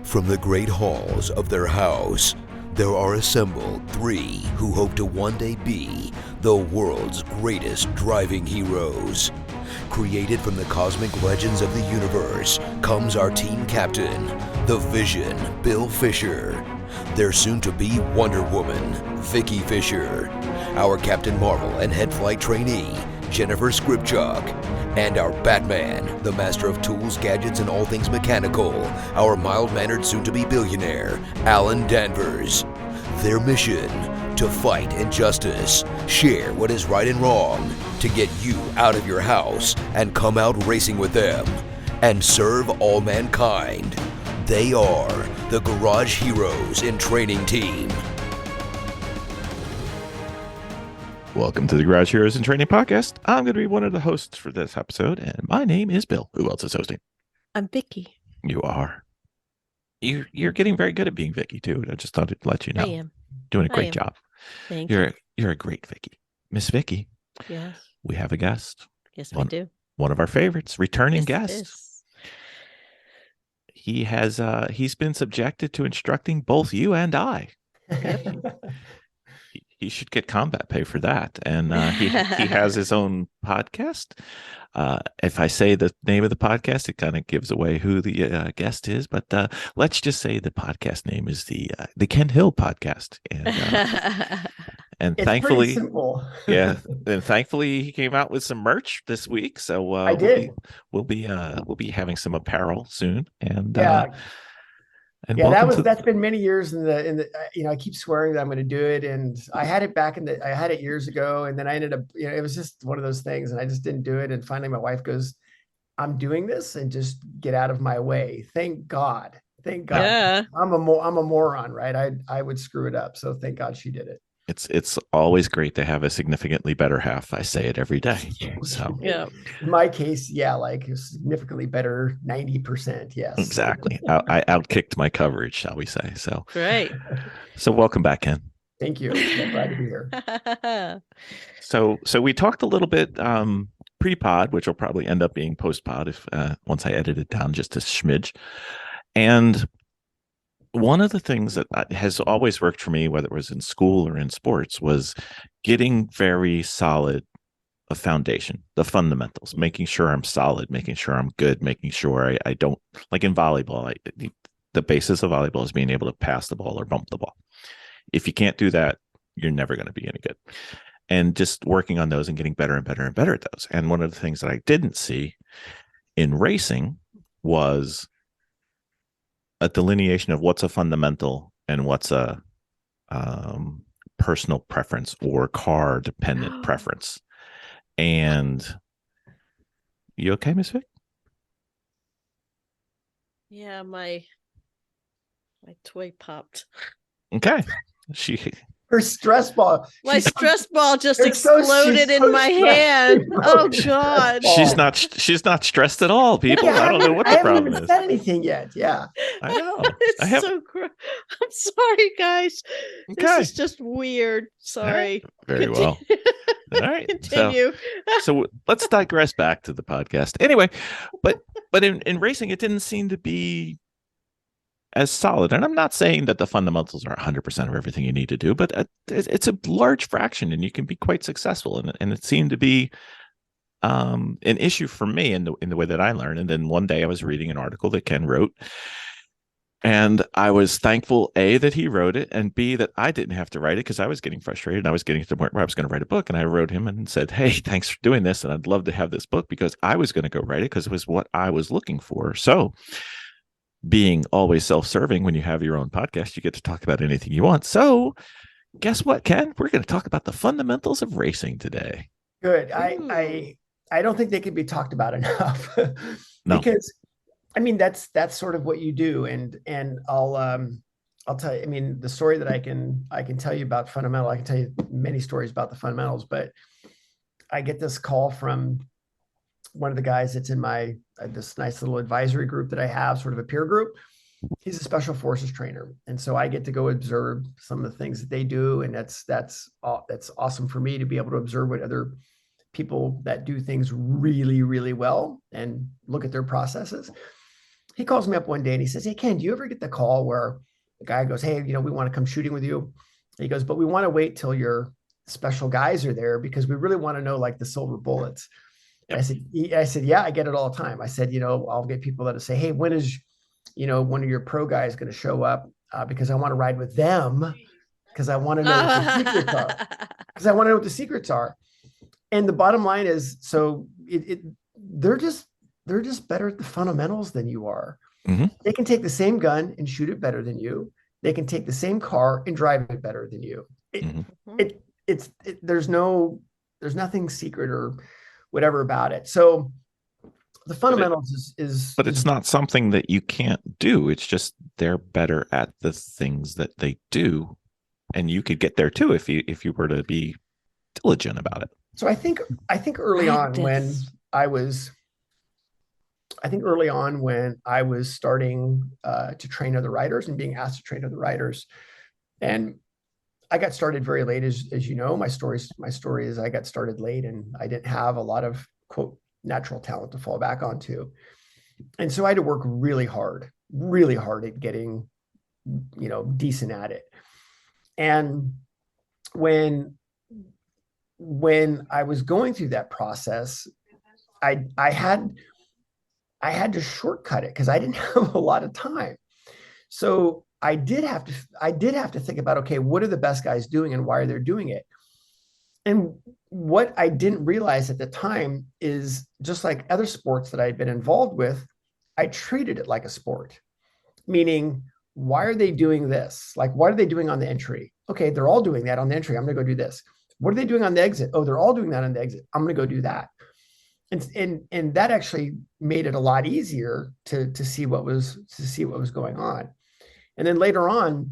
From the great halls of their house, there are assembled three who hope to one day be the world's greatest driving heroes. Created from the cosmic legends of the universe comes our team captain, the Vision, Bill Fisher. Their soon-to-be Wonder Woman, Vicky Fisher. Our Captain Marvel and head flight trainee, Jennifer Skripchuk. And our Batman, the master of tools, gadgets, and all things mechanical, our mild-mannered soon-to-be billionaire, Alan Danvers. Their mission, to fight injustice, share what is right and wrong, to get you out of your house and come out racing with them, and serve all mankind. They are the Garage Heroes in Training Team. Welcome to the Garage Heroes in Training Podcast. I'm going to be one of the hosts for this episode, and my name is Bill. Who else is hosting? I'm Vicky. You are. You're getting very good at being Vicky, too. I just thought I'd let you know. I am. Doing a great job. Thank you. You're a great Vicky. Miss Vicky. Yes. We have a guest. Yes, we do. One of our favorites, returning Yes, guest. He's been subjected to instructing both you and I. He should get combat pay for that. And he has his own podcast. If I say the name of the podcast, it kind of gives away who the guest is. But let's just say the podcast name is the Ken Hill Podcast. And it's thankfully, simple. yeah. And thankfully, he came out with some merch this week. So I did. We'll be having some apparel soon. And And that's been many years in the I keep swearing that I'm going to do it, and I had it I had it years ago, and then I ended up it was just one of those things, and I just didn't do it. And finally my wife goes, I'm doing this, and just get out of my way. Thank God. Yeah. I'm a moron, right? I would screw it up, so thank God she did it. It's always great to have a significantly better half. I say it every day. So yeah, in my case, like significantly better, 90%. Yes, exactly. I outkicked my coverage, shall we say? So great. So welcome back, Ken. Thank you. I'm glad to be here. So we talked a little bit pre-pod, which will probably end up being post-pod if once I edit it down just a smidge. And one of the things that has always worked for me, whether it was in school or in sports, was getting very solid a foundation, the fundamentals, making sure I'm solid, making sure I'm good, making sure I don't, like in volleyball, the basis of volleyball is being able to pass the ball or bump the ball. If you can't do that, you're never going to be any good. And just working on those and getting better and better and better at those. And one of the things that I didn't see in racing was a delineation of what's a fundamental and what's a personal preference or car dependent preference. And you okay, Miss Vic? Yeah, my toy popped. Okay. Her stress ball. My stress ball just exploded in my hand. Oh God! She's not stressed at all, people. I don't know what the problem is. I haven't even said anything yet. Yeah, I know. So gross. I'm sorry, guys. Okay. This is just weird. Sorry. Right. Very well. All right. Continue. So let's digress back to the podcast. Anyway, but in racing, it didn't seem to be as solid. And I'm not saying that the fundamentals are 100% of everything you need to do, but it's a large fraction and you can be quite successful. And it seemed to be an issue for me in the way that I learned. And then one day I was reading an article that Ken wrote, and I was thankful, A, that he wrote it, and B, that I didn't have to write it because I was getting frustrated. And I was getting to the point where I was going to write a book, and I wrote him and said, hey, thanks for doing this. And I'd love to have this book because I was going to go write it because it was what I was looking for. So being always self-serving, when you have your own podcast, you get to talk about anything you want. So guess what, Ken? We're going to talk about the fundamentals of racing today. Good. I don't think they can be talked about enough. No. Because I mean, that's sort of what you do. And I'll tell you, I mean, the story that I can tell you about fundamental, I can tell you many stories about the fundamentals, but I get this call from one of the guys that's in my this nice little advisory group that I have, sort of a peer group. He's a special forces trainer, and so I get to go observe some of the things that they do, and that's awesome for me to be able to observe what other people that do things really, really well and look at their processes. he calls me up one day and he says, "Hey, Ken, do you ever get the call where the guy goes, 'Hey, we want to come shooting with you?' He goes, 'But we want to wait till your special guys are there because we really want to know like the silver bullets.'" And I said, "Yeah, I get it all the time." I said, "I'll get people that'll say, 'Hey, when is, one of your pro guys going to show up? Because I want to ride with them because I want to know what the secrets are. Because I want to know what the secrets are.'" And the bottom line is, so they're just better at the fundamentals than you are. Mm-hmm. They can take the same gun and shoot it better than you. They can take the same car and drive it better than you. There's nothing secret or whatever about it. So the fundamentals but it's not something that you can't do. It's just they're better at the things that they do, and you could get there too if you were to be diligent about it. So I think early on when I was starting to train other riders and being asked to train other riders, and I got started very late, as you know. My story is I got started late and I didn't have a lot of quote natural talent to fall back onto, and so I had to work really hard at getting decent at it. And when I was going through that process, I had to shortcut it because I didn't have a lot of time. So I did have to think about, okay, what are the best guys doing and why are they doing it? And what I didn't realize at the time is, just like other sports that I'd been involved with, I treated it like a sport, meaning, why are they doing this? Like, what are they doing on the entry? Okay, they're all doing that on the entry. I'm going to go do this. What are they doing on the exit? Oh, they're all doing that on the exit. I'm going to go do that. And that actually made it a lot easier to see what was going on. And then later on,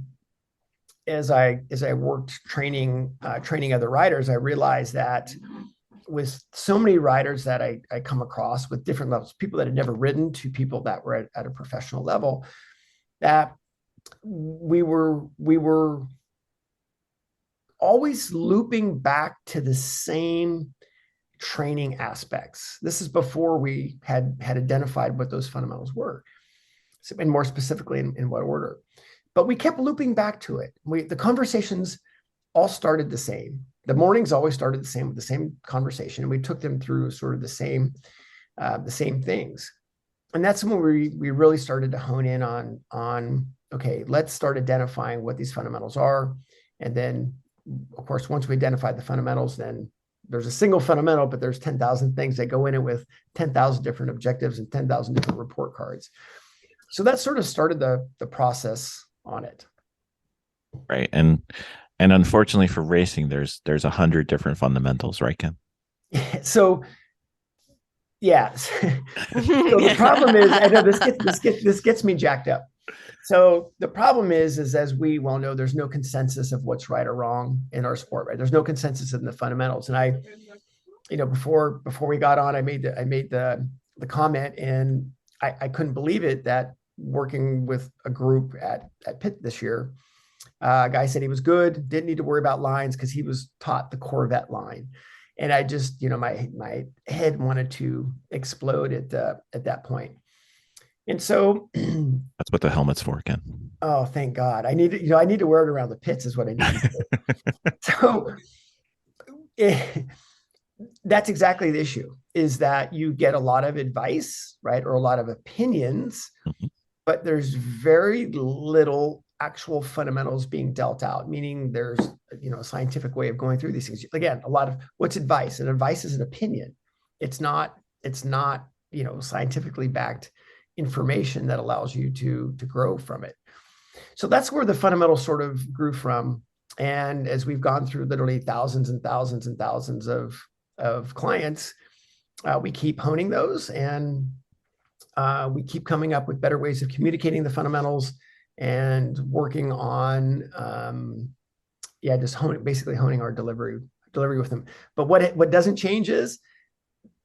as I worked training other riders, I realized that with so many riders that I come across with different levels, people that had never ridden to people that were at a professional level, that we were always looping back to the same training aspects. This is before we had identified what those fundamentals were, and more specifically in what order. But we kept looping back to it. The conversations all started the same. The mornings always started the same, with the same conversation, and we took them through sort of the same things. And that's when we really started to hone in on okay, let's start identifying what these fundamentals are, and then, of course, once we identified the fundamentals, then there's a single fundamental, but there's 10,000 things that go in it with 10,000 different objectives and 10,000 different report cards. So that sort of started the process on it. Right. And unfortunately for racing, there's 100 different fundamentals, right, Ken? So yes. So the problem is, I know this gets me jacked up. So the problem is as we well know, there's no consensus of what's right or wrong in our sport, right? There's no consensus in the fundamentals. And I, before we got on, I made the comment, and I couldn't believe it, that working with a group at Pitt this year, a guy said he was good, didn't need to worry about lines because he was taught the Corvette line. And I just, my head wanted to explode at that point. And so that's what the helmet's for, Ken. Oh, thank God. I need to wear it around the pits is what I need to do. So that's exactly the issue, is that you get a lot of advice, right? Or a lot of opinions, but there's very little actual fundamentals being dealt out, meaning there's, a scientific way of going through these things. Again, a lot of what's advice, and advice is an opinion. It's not, scientifically backed information that allows you to grow from it. So that's where the fundamentals sort of grew from. And as we've gone through literally thousands and thousands and thousands of clients, we keep honing those, and we keep coming up with better ways of communicating the fundamentals and working on, just basically honing our delivery with them. But what doesn't change is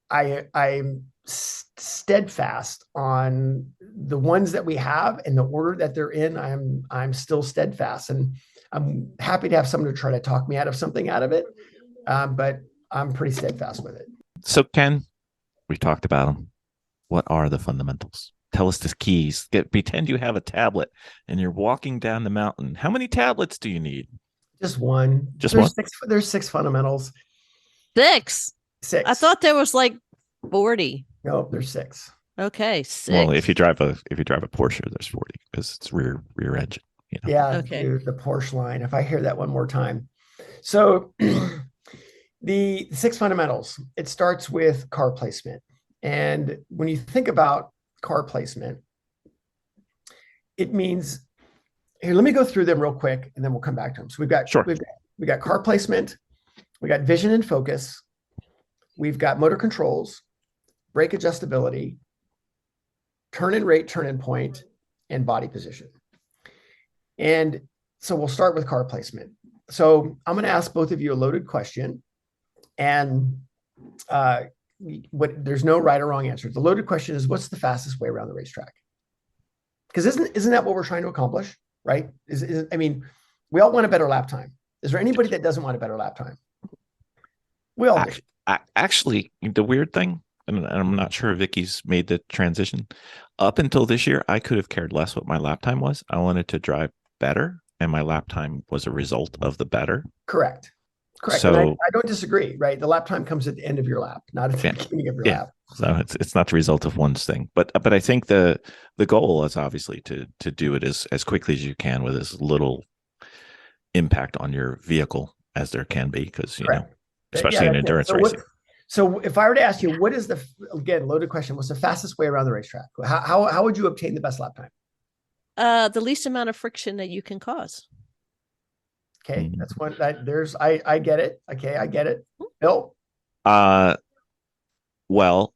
I'm steadfast on the ones that we have and the order that they're in. I'm still steadfast, and I'm happy to have someone to try to talk me out of something out of it. But I'm pretty steadfast with it. So Ken, we talked about them. What are the fundamentals? tell us the keys. Pretend you have a tablet and you're walking down the mountain. How many tablets do you need? Just one. Just one? There's 6 fundamentals. 6. 6. I thought there was like 40. No, there's 6. Okay, 6. Well, if you drive a Porsche, there's 40 because it's rear engine. You know? Yeah, Okay. dude, the Porsche line. If I hear that one more time. So the 6 fundamentals, it starts with car placement. And when you think about car placement, it means, here, let me go through them real quick and then we'll come back to them. So we've got car placement, we got vision and focus, we've got motor controls, brake adjustability, turn in rate, turn in point, and body position. And so we'll start with car placement. So I'm going to ask both of you a loaded question, and there's no right or wrong answer. The loaded question is, what's the fastest way around the racetrack? Because isn't that what we're trying to accomplish, right? I mean, we all want a better lap time. Is there anybody that doesn't want a better lap time? We all do. Actually, the weird thing, and I'm not sure if Vicky's made the transition. Up until this year, I could have cared less what my lap time was. I wanted to drive better, and my lap time was a result of the better. Correct. So I don't disagree, right? The lap time comes at the end of your lap, not at the beginning of your lap. So it's not the result of one thing, but I think the goal is obviously to do it as quickly as you can with as little impact on your vehicle as there can be, because especially in endurance racing. So if I were to ask you, what is again, loaded question, what's the fastest way around the racetrack? How would you obtain the best lap time? The least amount of friction that you can cause. Okay, that's one I get it. Okay, I get it. Bill? Well,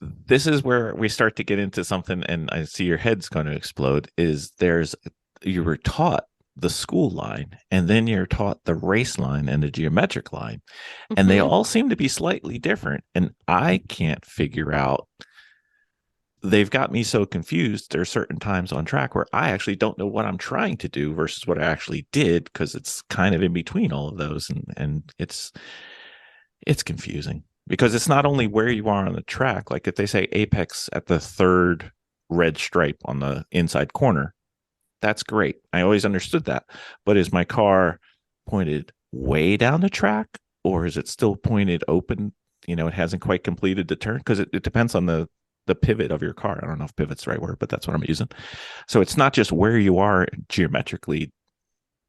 this is where we start to get into something, and I see your head's going to explode, you were taught the school line, and then you're taught the race line and the geometric line, and they all seem to be slightly different, and I can't figure out. They've got me so confused. There are certain times on track where I actually don't know what I'm trying to do versus what I actually did, because it's kind of in between all of those, and it's confusing because it's not only where you are on the track. Like if they say apex at the 3rd red stripe on the inside corner, that's great. I always understood that. But is my car pointed way down the track, or is it still pointed open? It hasn't quite completed the turn, because it depends on the pivot of your car. I don't know if pivot's the right word, but that's what I'm using. So it's not just where you are geographically,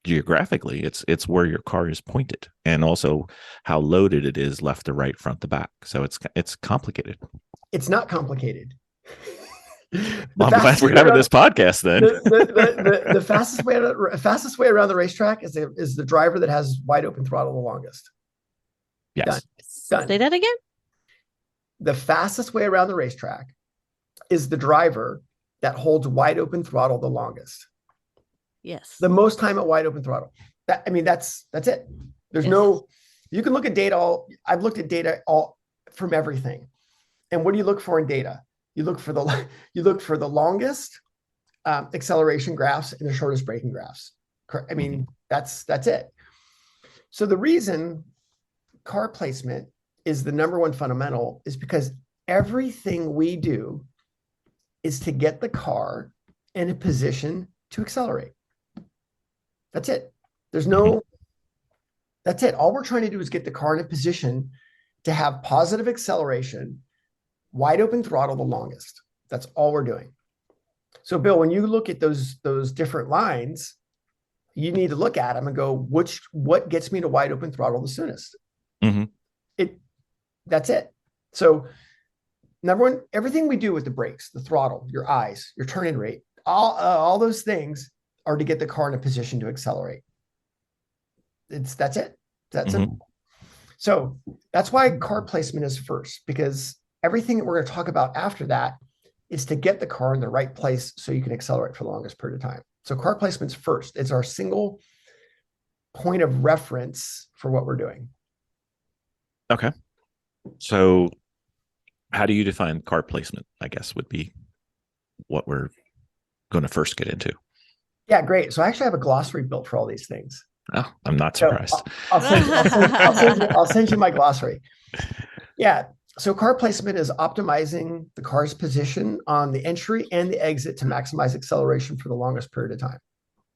it's where your car is pointed, and also how loaded it is left to right, front to back. So it's complicated. It's not complicated. I'm glad we're having this podcast then. The fastest way around the racetrack is the driver that has wide open throttle the longest. Yes. Done. Say that again? The fastest way around the racetrack is the driver that holds wide open throttle the longest. Yes. The most time at wide open throttle. That's it. There's you can look at data I've looked at data from everything. And what do you look for in data? You look for the longest acceleration graphs and the shortest braking graphs. I mean, that's it. So the reason car placement is the number one fundamental is because everything we do is to get the car in a position to accelerate. That's it. That's it. All we're trying to do is get the car in a position to have positive acceleration, wide open throttle the longest. That's all we're doing. So Bill, when you look at those different lines, you need to look at them and go, what gets me to wide open throttle the soonest? That's it. So number one, everything we do with the brakes, the throttle, your eyes, your turn-in rate, all those things are to get the car in a position to accelerate. That's it. That's simple. So that's why car placement is first, because everything that we're going to talk about after that is to get the car in the right place so you can accelerate for the longest period of time. So car placement's first. It's our single point of reference for what we're doing. Okay. So how do you define car placement, I guess, would be what we're going to first get into. Yeah, great. So I actually have a glossary built for all these things. Oh, I'm not surprised. So I'll send you my glossary. Yeah. So car placement is optimizing the car's position on the entry and the exit to maximize acceleration for the longest period of time.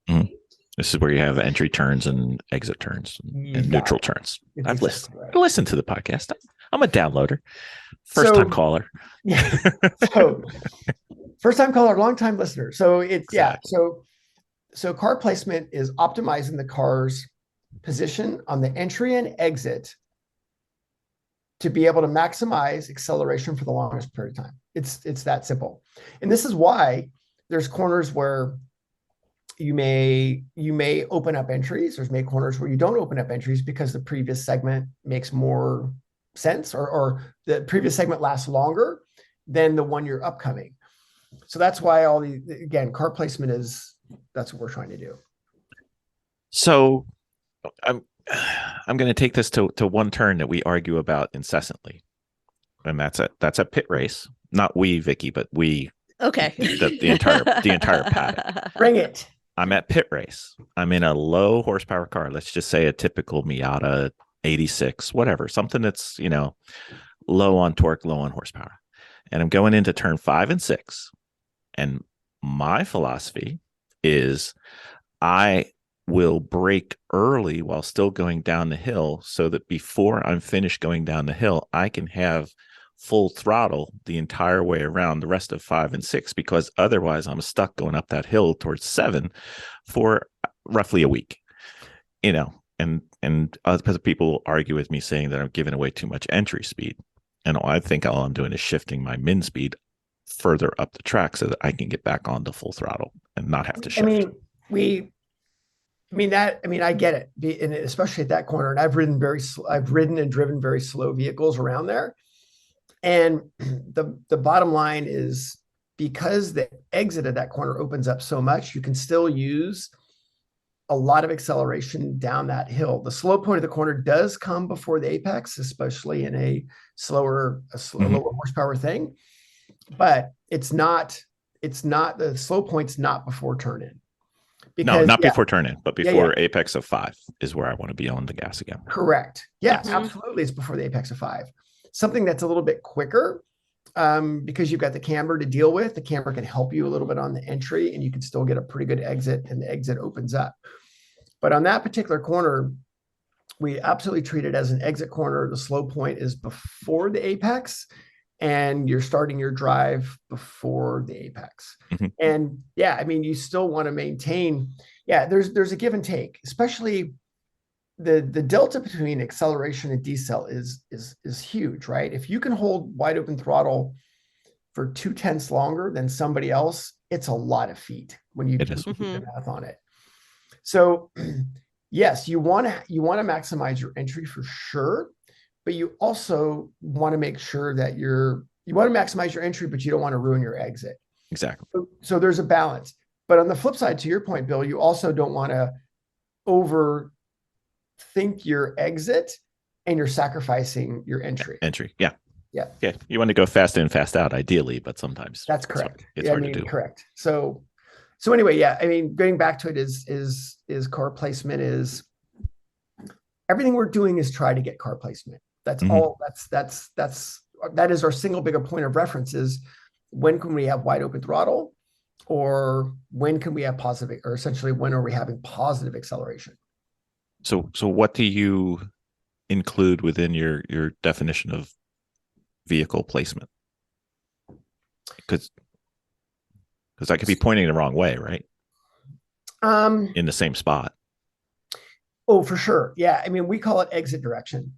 Mhm. This is where you have entry turns and exit turns and neutral turns. I've listened to the podcast. I'm a downloader. First time caller. Yeah. So first time caller, long time listener. So it's Exactly. So car placement is optimizing the car's position on the entry and exit to be able to maximize acceleration for the longest period of time. It's that simple. And this is why there's corners where you may open up entries. There's may corners where you don't open up entries because the previous segment makes more sense, or the previous segment lasts longer than the one you're upcoming. So that's why again, car placement that's what we're trying to do. So I'm going to take this to one turn that we argue about incessantly, and that's a pit race. Not we, Vicky, but we. Okay. The entire paddock. Bring it. I'm at pit race. I'm in a low horsepower car. Let's just say a typical Miata 86, whatever, something that's, low on torque, low on horsepower. And I'm going into turn 5 and 6. And my philosophy is I will brake early while still going down the hill so that before I'm finished going down the hill, I can have full throttle the entire way around the rest of 5 and 6, because otherwise I'm stuck going up that hill towards 7 for roughly a week, and other people argue with me saying that I'm giving away too much entry speed. And I think all I'm doing is shifting my min speed further up the track so that I can get back onto full throttle and not have to shift. I get it, and especially at that corner. And I've ridden and driven very slow vehicles around there. And the bottom line is, because the exit of that corner opens up so much, you can still use a lot of acceleration down that hill. The slow point of the corner does come before the apex, especially in a lower horsepower thing. But it's not the slow point's not before turn in. Because, not before turn in, but before apex of 5 is where I want to be on the gas again. Correct. Yes, absolutely. It's before the apex of 5. Something that's a little bit quicker, because you've got the camber to deal with. The camber can help you a little bit on the entry, and you can still get a pretty good exit, and the exit opens up. But on that particular corner, we absolutely treat it as an exit corner. The slow point is before the apex, and you're starting your drive before the apex. Mm-hmm. And you still want to maintain. There's a give and take, especially the delta between acceleration and decel is huge, right? If you can hold wide open throttle for 0.2 longer than somebody else, it's a lot of feet when you do the math on it. So yes, you want to maximize your entry for sure, but you also want to make sure that you want to maximize your entry, but you don't want to ruin your exit. Exactly. So there's a balance. But on the flip side, to your point, Bill, you also don't want to overthink your exit, and you're sacrificing your entry. Yeah. You want to go fast in, fast out, ideally, but sometimes that's correct. It's hard to do. Correct. So anyway, getting back to it is car placement is everything we're doing is try to get car placement. That's all. That is our single bigger point of reference is when can we have wide open throttle, or when can we have positive, or essentially when are we having positive acceleration? So what do you include within your definition of vehicle placement? Because I could be pointing the wrong way, right? In the same spot. Oh, for sure. Yeah. We call it exit direction.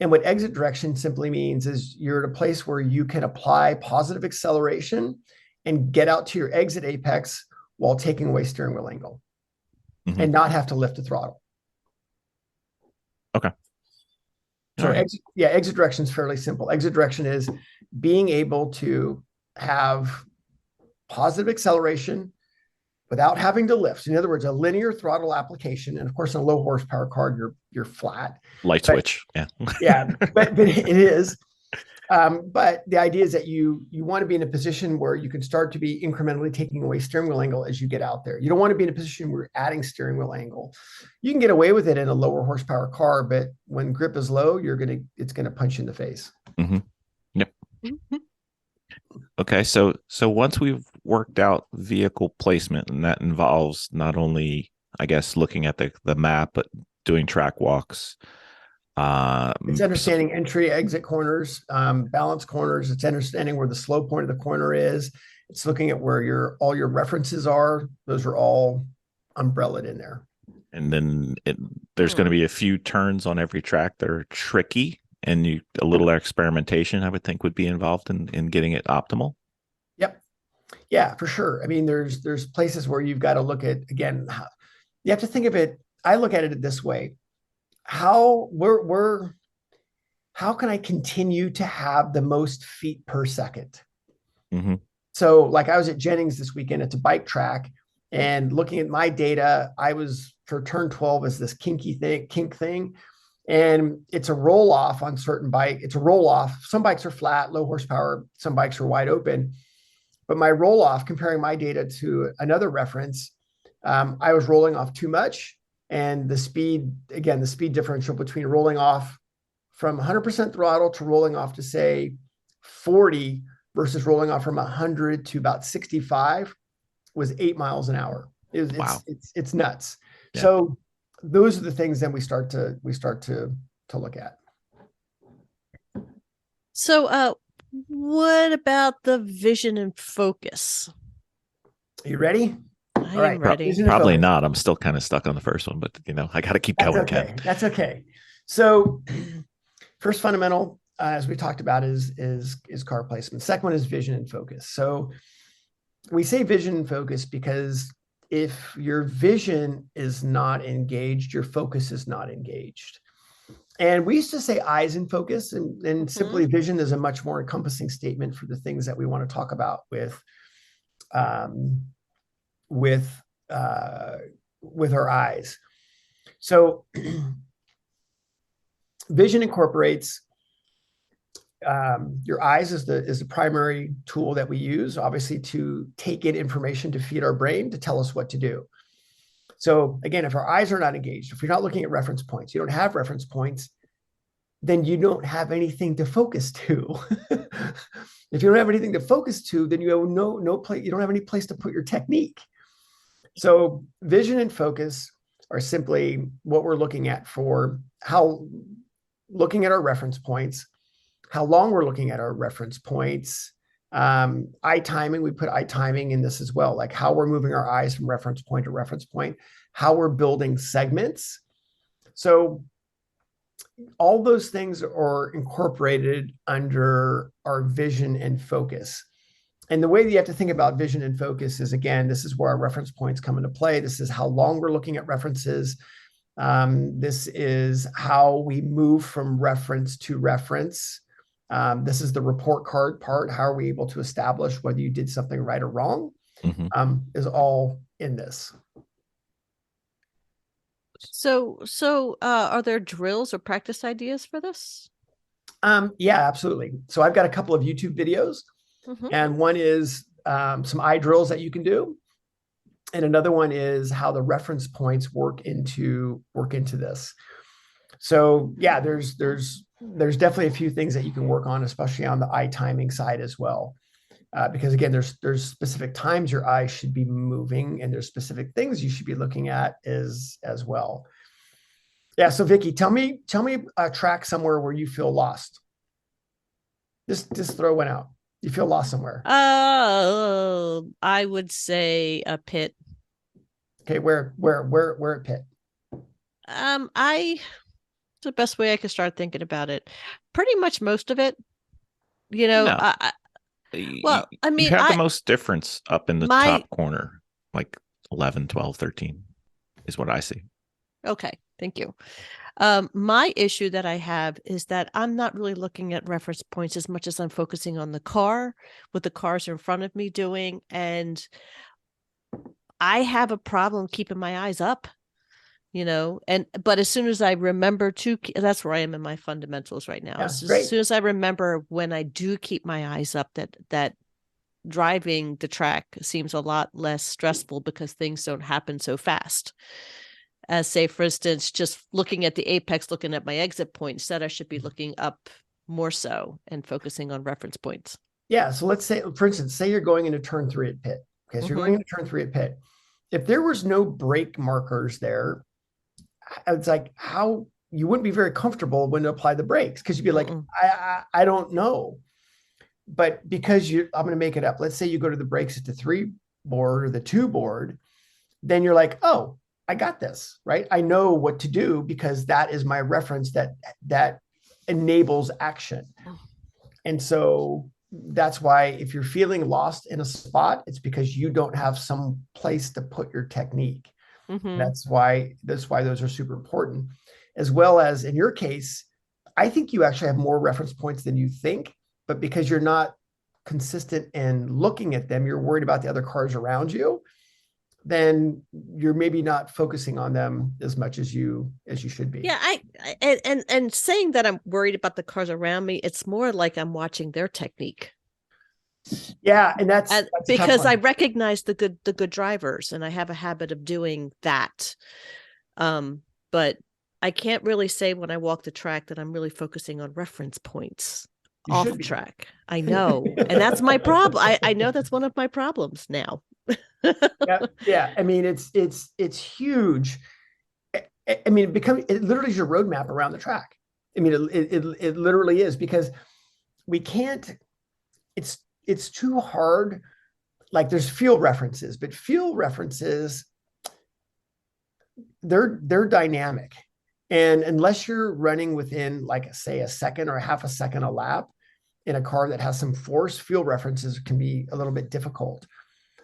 And what exit direction simply means is you're at a place where you can apply positive acceleration and get out to your exit apex while taking away steering wheel angle and not have to lift the throttle. Okay. So exit direction is fairly simple. Exit direction is being able to have positive acceleration without having to lift. In other words, a linear throttle application. And of course, in a low horsepower car, you're flat. Light switch. Yeah, but it is. But the idea is that you want to be in a position where you can start to be incrementally taking away steering wheel angle as you get out there. You don't want to be in a position where you're adding steering wheel angle. You can get away with it in a lower horsepower car, but when grip is low, it's going to punch you in the face. Mm-hmm. Okay, so once we've worked out vehicle placement, and that involves not only, I guess, looking at the map, but doing track walks. It's understanding entry, exit corners, balance corners. It's understanding where the slow point of the corner is. It's looking at where all your references are. Those are all umbrellaed in there. And then there's going to be a few turns on every track that are tricky, and a little experimentation, I would think, would be involved in getting it optimal. Yep. Yeah, for sure. I mean, there's places where you've got to look at, again, you have to think of it. I look at it this way. How can I continue to have the most feet per second? Mm-hmm. So like I was at Jennings this weekend, it's a bike track, and looking at my data, I was for turn 12 as this kink thing. And it's a roll off on certain bike. It's a roll off. Some bikes are flat, low horsepower. Some bikes are wide open. But my roll off, comparing my data to another reference, I was rolling off too much. And the speed differential between rolling off from 100% throttle to rolling off to say 40 versus rolling off from 100 to about 65 was 8 miles an hour. Wow. It's nuts. Yeah. So those are the things then we start to look at. So what about the vision and focus? Are you ready? I am ready. Probably not. I'm still kind of stuck on the first one, but I got to keep going. Okay. Ken. That's okay. So first fundamental, as we talked about, is car placement. Second one is vision and focus. So we say vision and focus because if your vision is not engaged, your focus is not engaged. And we used to say eyes in focus, and simply vision is a much more encompassing statement for the things that we want to talk about with our eyes. So vision incorporates your eyes is the primary tool that we use, obviously, to take in information to feed our brain to tell us what to do. So again, if our eyes are not engaged, if you're not looking at reference points, you don't have reference points, then you don't have anything to focus to. If you don't have anything to focus to, then you have no place. You don't have any place to put your technique. So vision and focus are simply what we're looking at for looking at our reference points, how long we're looking at our reference points, eye timing. We put eye timing in this as well, like how we're moving our eyes from reference point to reference point, how we're building segments. So all those things are incorporated under our vision and focus. And the way that you have to think about vision and focus is, again, this is where our reference points come into play. This is how long we're looking at references. This is how we move from reference to reference. This is the report card part. How are we able to establish whether you did something right or wrong? Is all in this. So are there drills or practice ideas for this? Yeah, absolutely. So I've got a couple of YouTube videos, and one is some eye drills that you can do, and another one is how the reference points work into this. So yeah, there's definitely a few things that you can work on, especially on the eye timing side as well. Because again, there's specific times your eyes should be moving, and there's specific things you should be looking at as well. Yeah. So Vicky, tell me a track somewhere where you feel lost. Just throw one out. You feel lost somewhere. I would say a pit. Okay, where at pit? The best way I could start thinking about it. Pretty much most of it. No. Well, I mean, you have the most difference up in the top corner, like 11, 12, 13 is what I see. Okay, thank you. My issue that I have is that I'm not really looking at reference points as much as I'm focusing on the car, what the cars in front of me doing. And I have a problem keeping my eyes up, but as soon as I remember that's where I am in my fundamentals right now. Yeah, as soon as I remember when I do keep my eyes up, that driving the track seems a lot less stressful because things don't happen so fast. As say, for instance, just looking at the apex, looking at my exit point, instead I should be looking up more so and focusing on reference points. Yeah. So let's say, for instance, say you're going into turn 3 at pit. Okay. So you're going into turn 3 at pit. If there was no brake markers there, it's like how you wouldn't be very comfortable when to apply the brakes, because you'd be like, I don't know. But because I'm going to make it up. Let's say you go to the brakes at the 3 board or the 2 board, then you're like, oh, I got this, right? I know what to do because that is my reference that enables action. And so that's why if you're feeling lost in a spot, it's because you don't have some place to put your technique. That's why those are super important. As well as in your case, I think you actually have more reference points than you think, but because you're not consistent in looking at them, you're worried about the other cars around you, then you're maybe not focusing on them as much as you should be. Yeah, and saying that I'm worried about the cars around me, it's more like I'm watching their technique. Yeah, and that's because I recognize the good drivers, and I have a habit of doing that. But I can't really say when I walk the track that I'm really focusing on reference points off track. I know, and that's my problem. I know that's one of my problems now. Yeah. I mean, it's huge. I mean, it literally is your roadmap around the track. I mean, it literally is, because we can't. It's too hard. Like there's field references, but field references, they're dynamic, and unless you're running within, like, say, a second or half a second a lap in a car that has some force, field references can be a little bit difficult.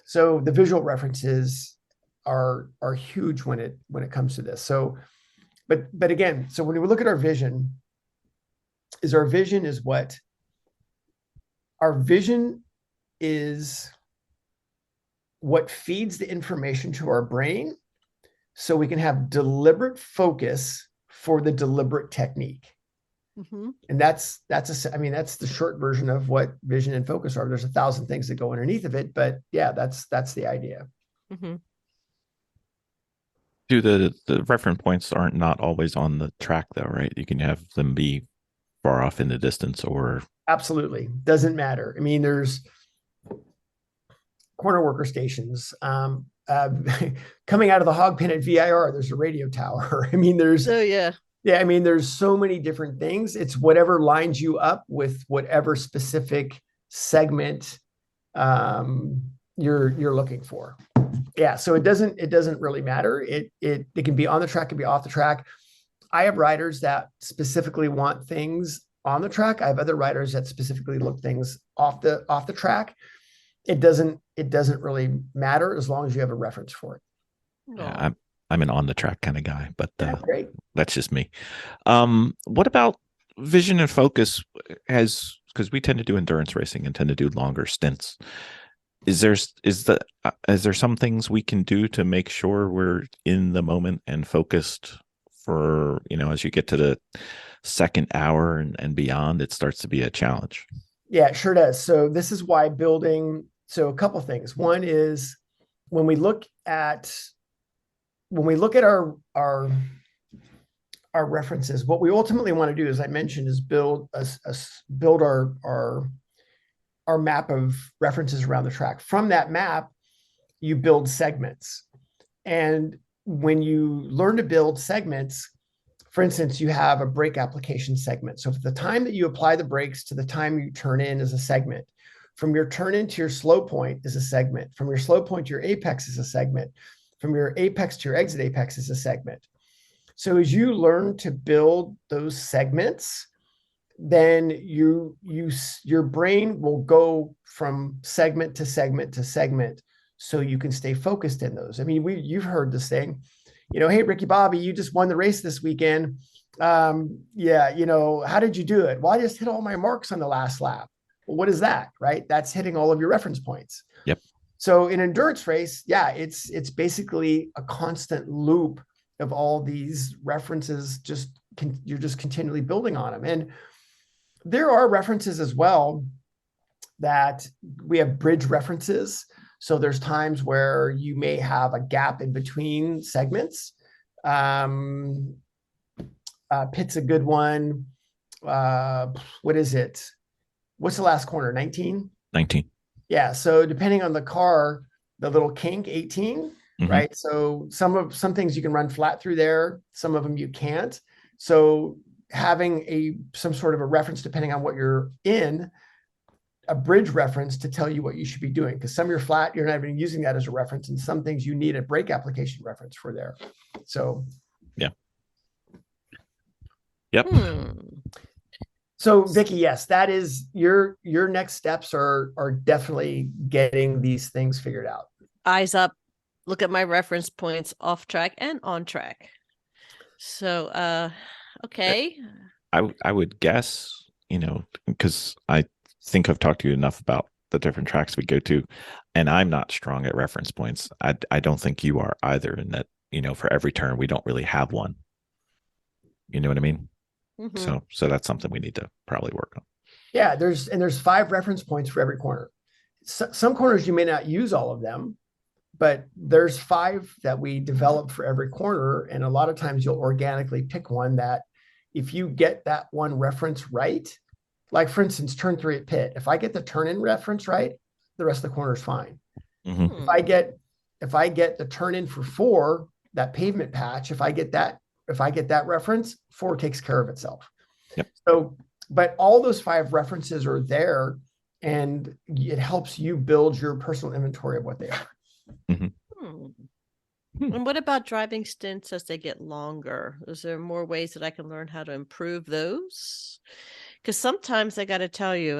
So the visual references are huge when it comes to this. So, but again, so when we look at our vision is what feeds the information to our brain, so we can have deliberate focus for the deliberate technique. And that's the short version of what vision and focus are. There's 1,000 things that go underneath of it, but yeah, that's the idea. Do the reference points aren't not always on the track though, right? You can have them be far off in the distance, or absolutely doesn't matter. I mean, there's corner worker stations. Coming out of the hog pen at VIR, there's a radio tower. I mean, there's I mean, there's so many different things. It's whatever lines you up with whatever specific segment you're looking for. Yeah, so it doesn't really matter. It can be on the track, it can be off the track. I have riders that specifically want things on the track. I have other riders that specifically look things off the track. It doesn't really matter as long as you have a reference for it. Yeah, I'm an on the track kind of guy, but great. That's just me. What about vision and focus? Because we tend to do endurance racing and tend to do longer stints. Is there some things we can do to make sure we're in the moment and focused for, as you get to the second hour and beyond, it starts to be a challenge? Yeah, it sure does. So this is why so a couple of things. One is when we look at our references, what we ultimately want to do, as I mentioned, is build our map of references around the track. From that map, you build segments. And when you learn to build segments, for instance, you have a brake application segment. So from the time that you apply the brakes to the time you turn in is a segment. From your turn in to your slow point is a segment. From your slow point to your apex is a segment. From your apex to your exit apex is a segment. So as you learn to build those segments, then your brain will go from segment to segment to segment, so you can stay focused in those. I mean, you've heard this thing, hey, Ricky Bobby, you just won the race this weekend. How did you do it? Well, I just hit all my marks on the last lap. Well, what is that, right? That's hitting all of your reference points. Yep. So in endurance race, it's basically a constant loop of all these references. You're just continually building on them. And there are references as well that we have bridge references. So there's times where you may have a gap in between segments. Pit's a good one. what is it? What's the last corner? 19? 19. Yeah. So depending on the car, the little kink, 18, right? So some things you can run flat through there, some of them you can't. So having some sort of a reference depending on what you're in, a bridge reference to tell you what you should be doing, because some you're flat, you're not even using that as a reference, and some things you need a brake application reference for there. So yeah. Yep. So Vicky, yes, that is your next steps are definitely getting these things figured out. Eyes up, look at my reference points off track and on track. So okay. I would guess, because I think I've talked to you enough about the different tracks we go to, and I'm not strong at reference points. I don't think you are either, in that, for every turn we don't really have one. You know what I mean? So that's something we need to probably work on. Yeah, there's 5 reference points for every corner. Some corners you may not use all of them, but there's 5 that we develop for every corner. And a lot of times you'll organically pick one that if you get that one reference right, like for instance, turn 3 at pit, if I get the turn in reference right, the rest of the corner is fine. If I get the turn in for 4, that pavement patch, if I get that reference, 4 takes care of itself. Yep. So, but all those 5 references are there, and it helps you build your personal inventory of what they are. And what about driving stints as they get longer? Is there more ways that I can learn how to improve those? Because sometimes I got to tell you,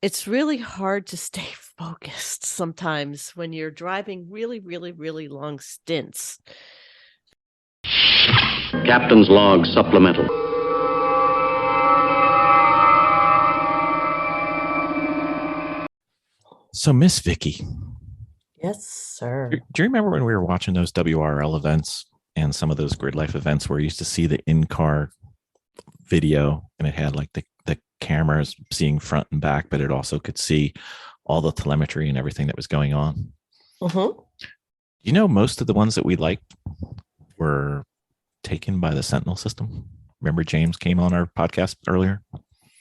it's really hard to stay focused sometimes when you're driving really, really, really long stints. Captain's log supplemental. So, Miss Vicky. Yes, sir. Do you remember when we were watching those WRL events and some of those grid life events where you used to see the in-car video and it had like the cameras seeing front and back, but it also could see all the telemetry and everything that was going on? Most of the ones that we liked were taken by the Sentinel system. Remember James came on our podcast earlier?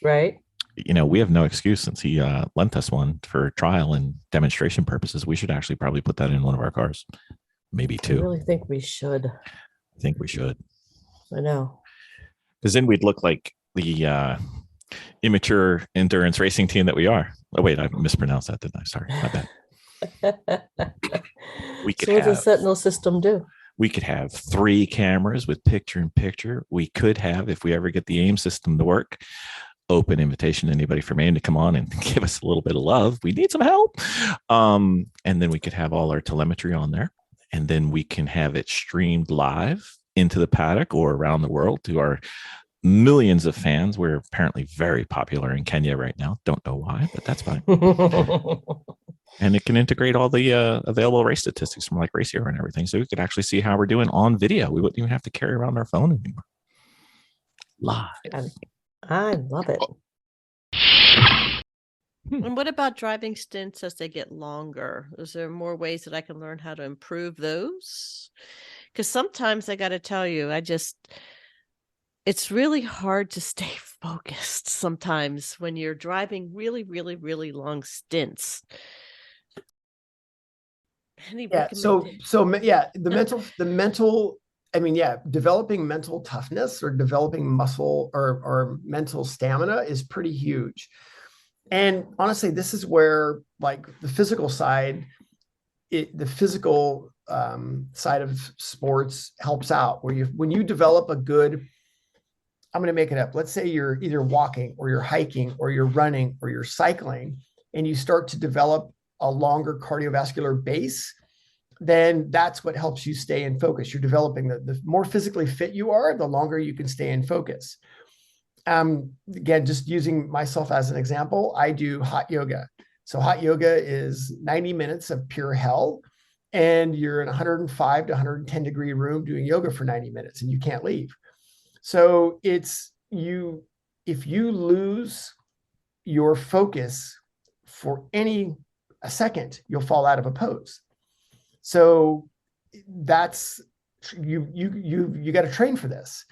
Right. We have no excuse since he lent us one for trial and demonstration purposes. We should actually probably put that in one of our cars, maybe 2. I really think we should. I think we should. I know. Because then we'd look like the immature endurance racing team that we are. Oh, wait, I mispronounced that, didn't I? Sorry, my bad. We could So what does the have Sentinel system do? We could have 3 cameras with picture in picture. We could have, if we ever get the AIM system to work, open invitation to anybody from AIM to come on and give us a little bit of love. We need some help. And then we could have all our telemetry on there. And then we can have it streamed live into the paddock or around the world to our millions of fans. We're apparently very popular in Kenya right now. Don't know why, but that's fine. And it can integrate all the available race statistics from like Race Hero and everything. So we could actually see how we're doing on video. We wouldn't even have to carry around our phone anymore. Live. I love it. And what about driving stints as they get longer? Is there more ways that I can learn how to improve those? Because sometimes I got to tell you, it's really hard to stay focused sometimes when you're driving really, really, really long stints. Developing mental toughness or developing muscle or mental stamina is pretty huge. And honestly, this is where like the physical side, side of sports helps out, where when you develop a good, I'm going to make it up. Let's say you're either walking or you're hiking or you're running or you're cycling, and you start to develop a longer cardiovascular base, then that's what helps you stay in focus. You're developing the more physically fit you are, the longer you can stay in focus. Again, just using myself as an example, I do hot yoga. So hot yoga is 90 minutes of pure hell, and you're in 105 to 110 degree room doing yoga for 90 minutes and you can't leave. So if you lose your focus for a second, you'll fall out of a pose. So that's, you got to train for this.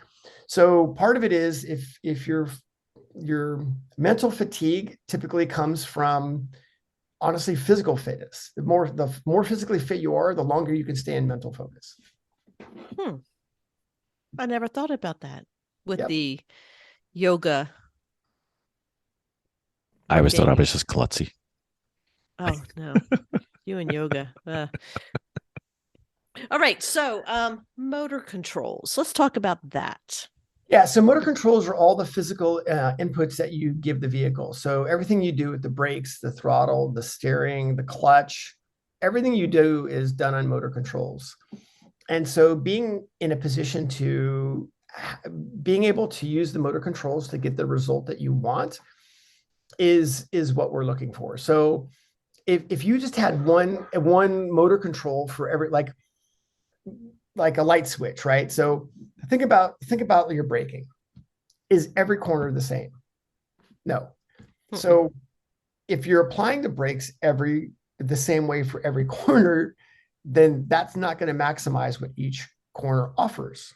So part of it is if your mental fatigue typically comes from, honestly, physical fitness. The more physically fit you are, the longer you can stay in mental focus. I never thought about that with Yep. the yoga. I always thought I thing. was just klutzy. Oh no, you and yoga. All right, so motor controls. Let's talk about that. Yeah, so motor controls are all the physical inputs that you give the vehicle. So everything you do with the brakes, the throttle, the steering, the clutch, everything you do is done on motor controls. And so being in a position to being able to use the motor controls to get the result that you want is what we're looking for. So if you just had one motor control for every, like a light switch, right? So think about your braking. Is every corner the same? No. So if you're applying the brakes the same way for every corner, then that's not going to maximize what each corner offers.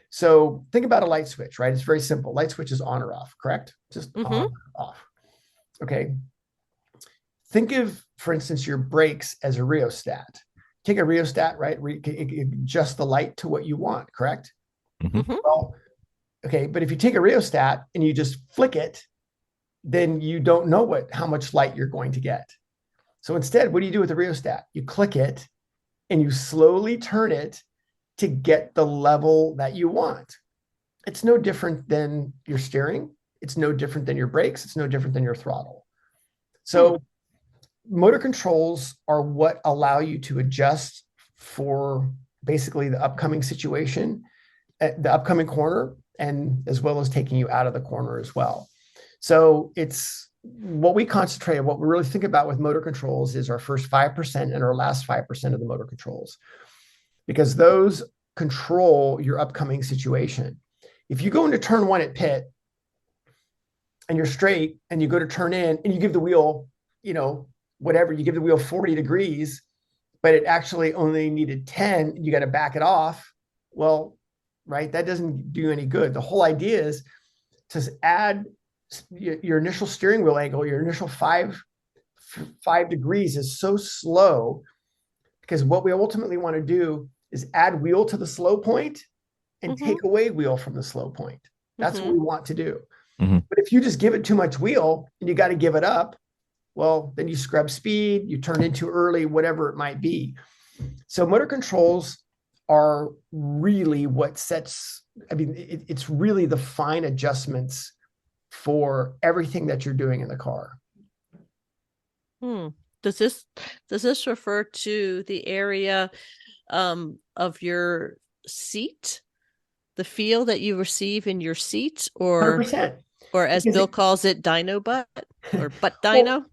So think about a light switch, right? It's very simple. Light switch is on or off, correct? Just on or off. Okay. Think of, for instance, your brakes as a rheostat. Take a rheostat, right? Adjust the light to what you want, correct? Well, okay, but if you take a rheostat and you just flick it, then you don't know how much light you're going to get. So instead, what do you do with the rheostat? You click it and you slowly turn it to get the level that you want. It's no different than your steering. It's no different than your brakes. It's no different than your throttle. So motor controls are what allow you to adjust for basically the upcoming situation, the upcoming corner, and as well as taking you out of the corner as well. So it's what we concentrate on, what we really think about with motor controls is our first 5% and our last 5% of the motor controls, because those control your upcoming situation. If you go into turn one at pit and you're straight and you go to turn in and you give the wheel, whatever, you give the wheel 40 degrees, but it actually only needed 10, you got to back it off. Well, right, that doesn't do any good. The whole idea is to add your initial steering wheel angle, your initial 5 degrees is so slow, because what we ultimately want to do is add wheel to the slow point and take away wheel from the slow point. That's what we want to do. But if you just give it too much wheel and you got to give it up, well, then you scrub speed, you turn in too early, whatever it might be. So motor controls are really what sets, it's really the fine adjustments for everything that you're doing in the car. Does this refer to the area of your seat, the feel that you receive in your seat, or 100%. Or as Bill calls it, dino butt or butt dino,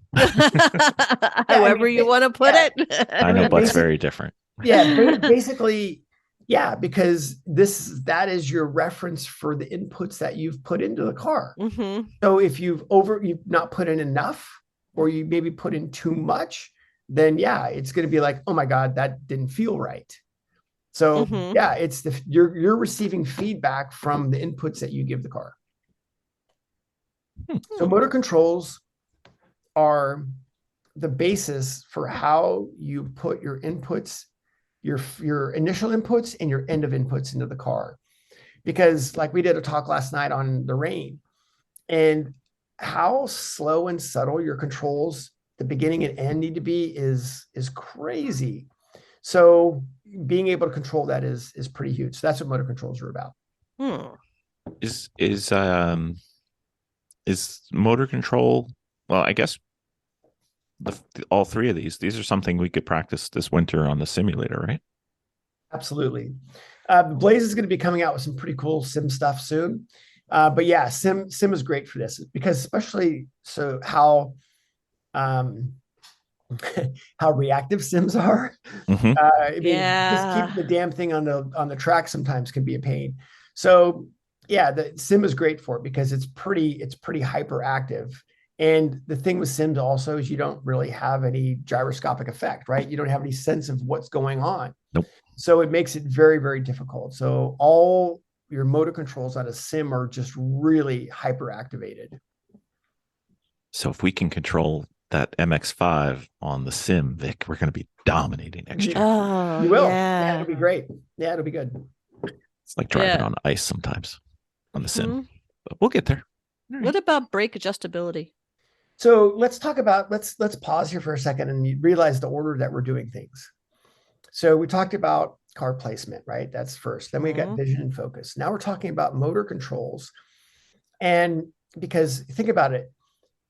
however you want to put it. Dino butt's very different. Yeah, basically, yeah, because that is your reference for the inputs that you've put into the car. So if you've not put in enough, or you maybe put in too much, then yeah, it's going to be like, oh my God, that didn't feel right. So yeah, it's you're receiving feedback from the inputs that you give the car. So motor controls are the basis for how you put your inputs, your initial inputs and your end of inputs into the car. Because like we did a talk last night on the rain, and how slow and subtle your controls, the beginning and end, need to be is crazy. So being able to control that is pretty huge. So that's what motor controls are about. Is motor control, well, I guess all three of these are something we could practice this winter on the simulator, right? Absolutely. Blayze is going to be coming out with some pretty cool sim stuff soon. But yeah, sim is great for this, because especially so how reactive sims are. Just keeping the damn thing on the track sometimes can be a pain. So yeah, the sim is great for it because it's pretty hyperactive. And the thing with sims also is you don't really have any gyroscopic effect, right? You don't have any sense of what's going on. Nope. So it makes it very, very difficult. So all your motor controls on a sim are just really hyper activated. So if we can control that MX-5 on the sim, Vic, we're going to be dominating next year. Oh, You will. yeah. It'll be great. Yeah, it'll be good. It's like driving Yeah. on ice sometimes on the sim, Mhm. but we'll get there. All right. What about brake adjustability? So let's talk about, let's pause here for a second and you realize the order that we're doing things. So we talked about car placement, right? That's first. Then we got Mhm. vision and focus. Now we're talking about motor controls. And because think about it,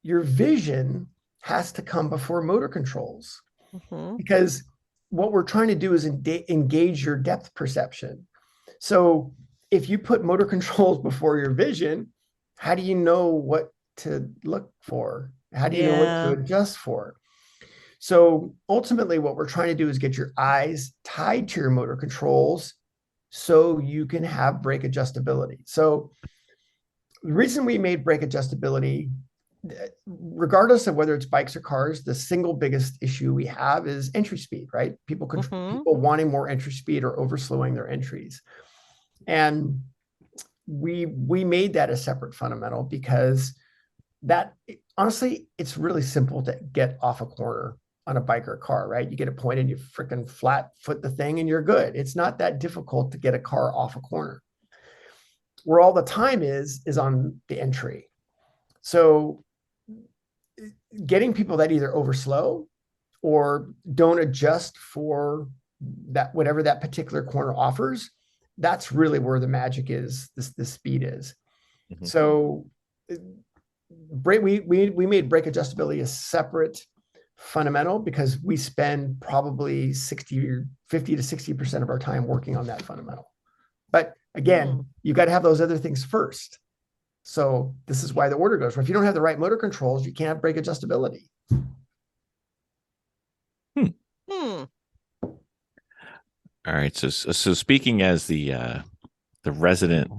your vision has to come before motor controls, Mhm. because what we're trying to do is engage your depth perception. So if you put motor controls before your vision, how do you know what to look for? How do you know what to Yeah. adjust for? So ultimately what we're trying to do is get your eyes tied to your motor controls so you can have brake adjustability. So the reason we made brake adjustability, regardless of whether it's bikes or cars, the single biggest issue we have is entry speed, right? People Mhm. wanting more entry speed or overslowing their entries. And we made that a separate fundamental because that, honestly, it's really simple to get off a corner on a bike or a car, right? You get a point and you freaking flat foot the thing and you're good. It's not that difficult to get a car off a corner. Where all the time is on the entry. So getting people that either overslow or don't adjust for that, whatever that particular corner offers, that's really where the magic is, the speed is. Mhm. So we made brake adjustability a separate fundamental because we spend probably 60 or 50 to 60% of our time working on that fundamental. But again, you got to have those other things first. So this is why the order goes. If you don't have the right motor controls, you can't have brake adjustability. Hmm. All right. So speaking as the resident,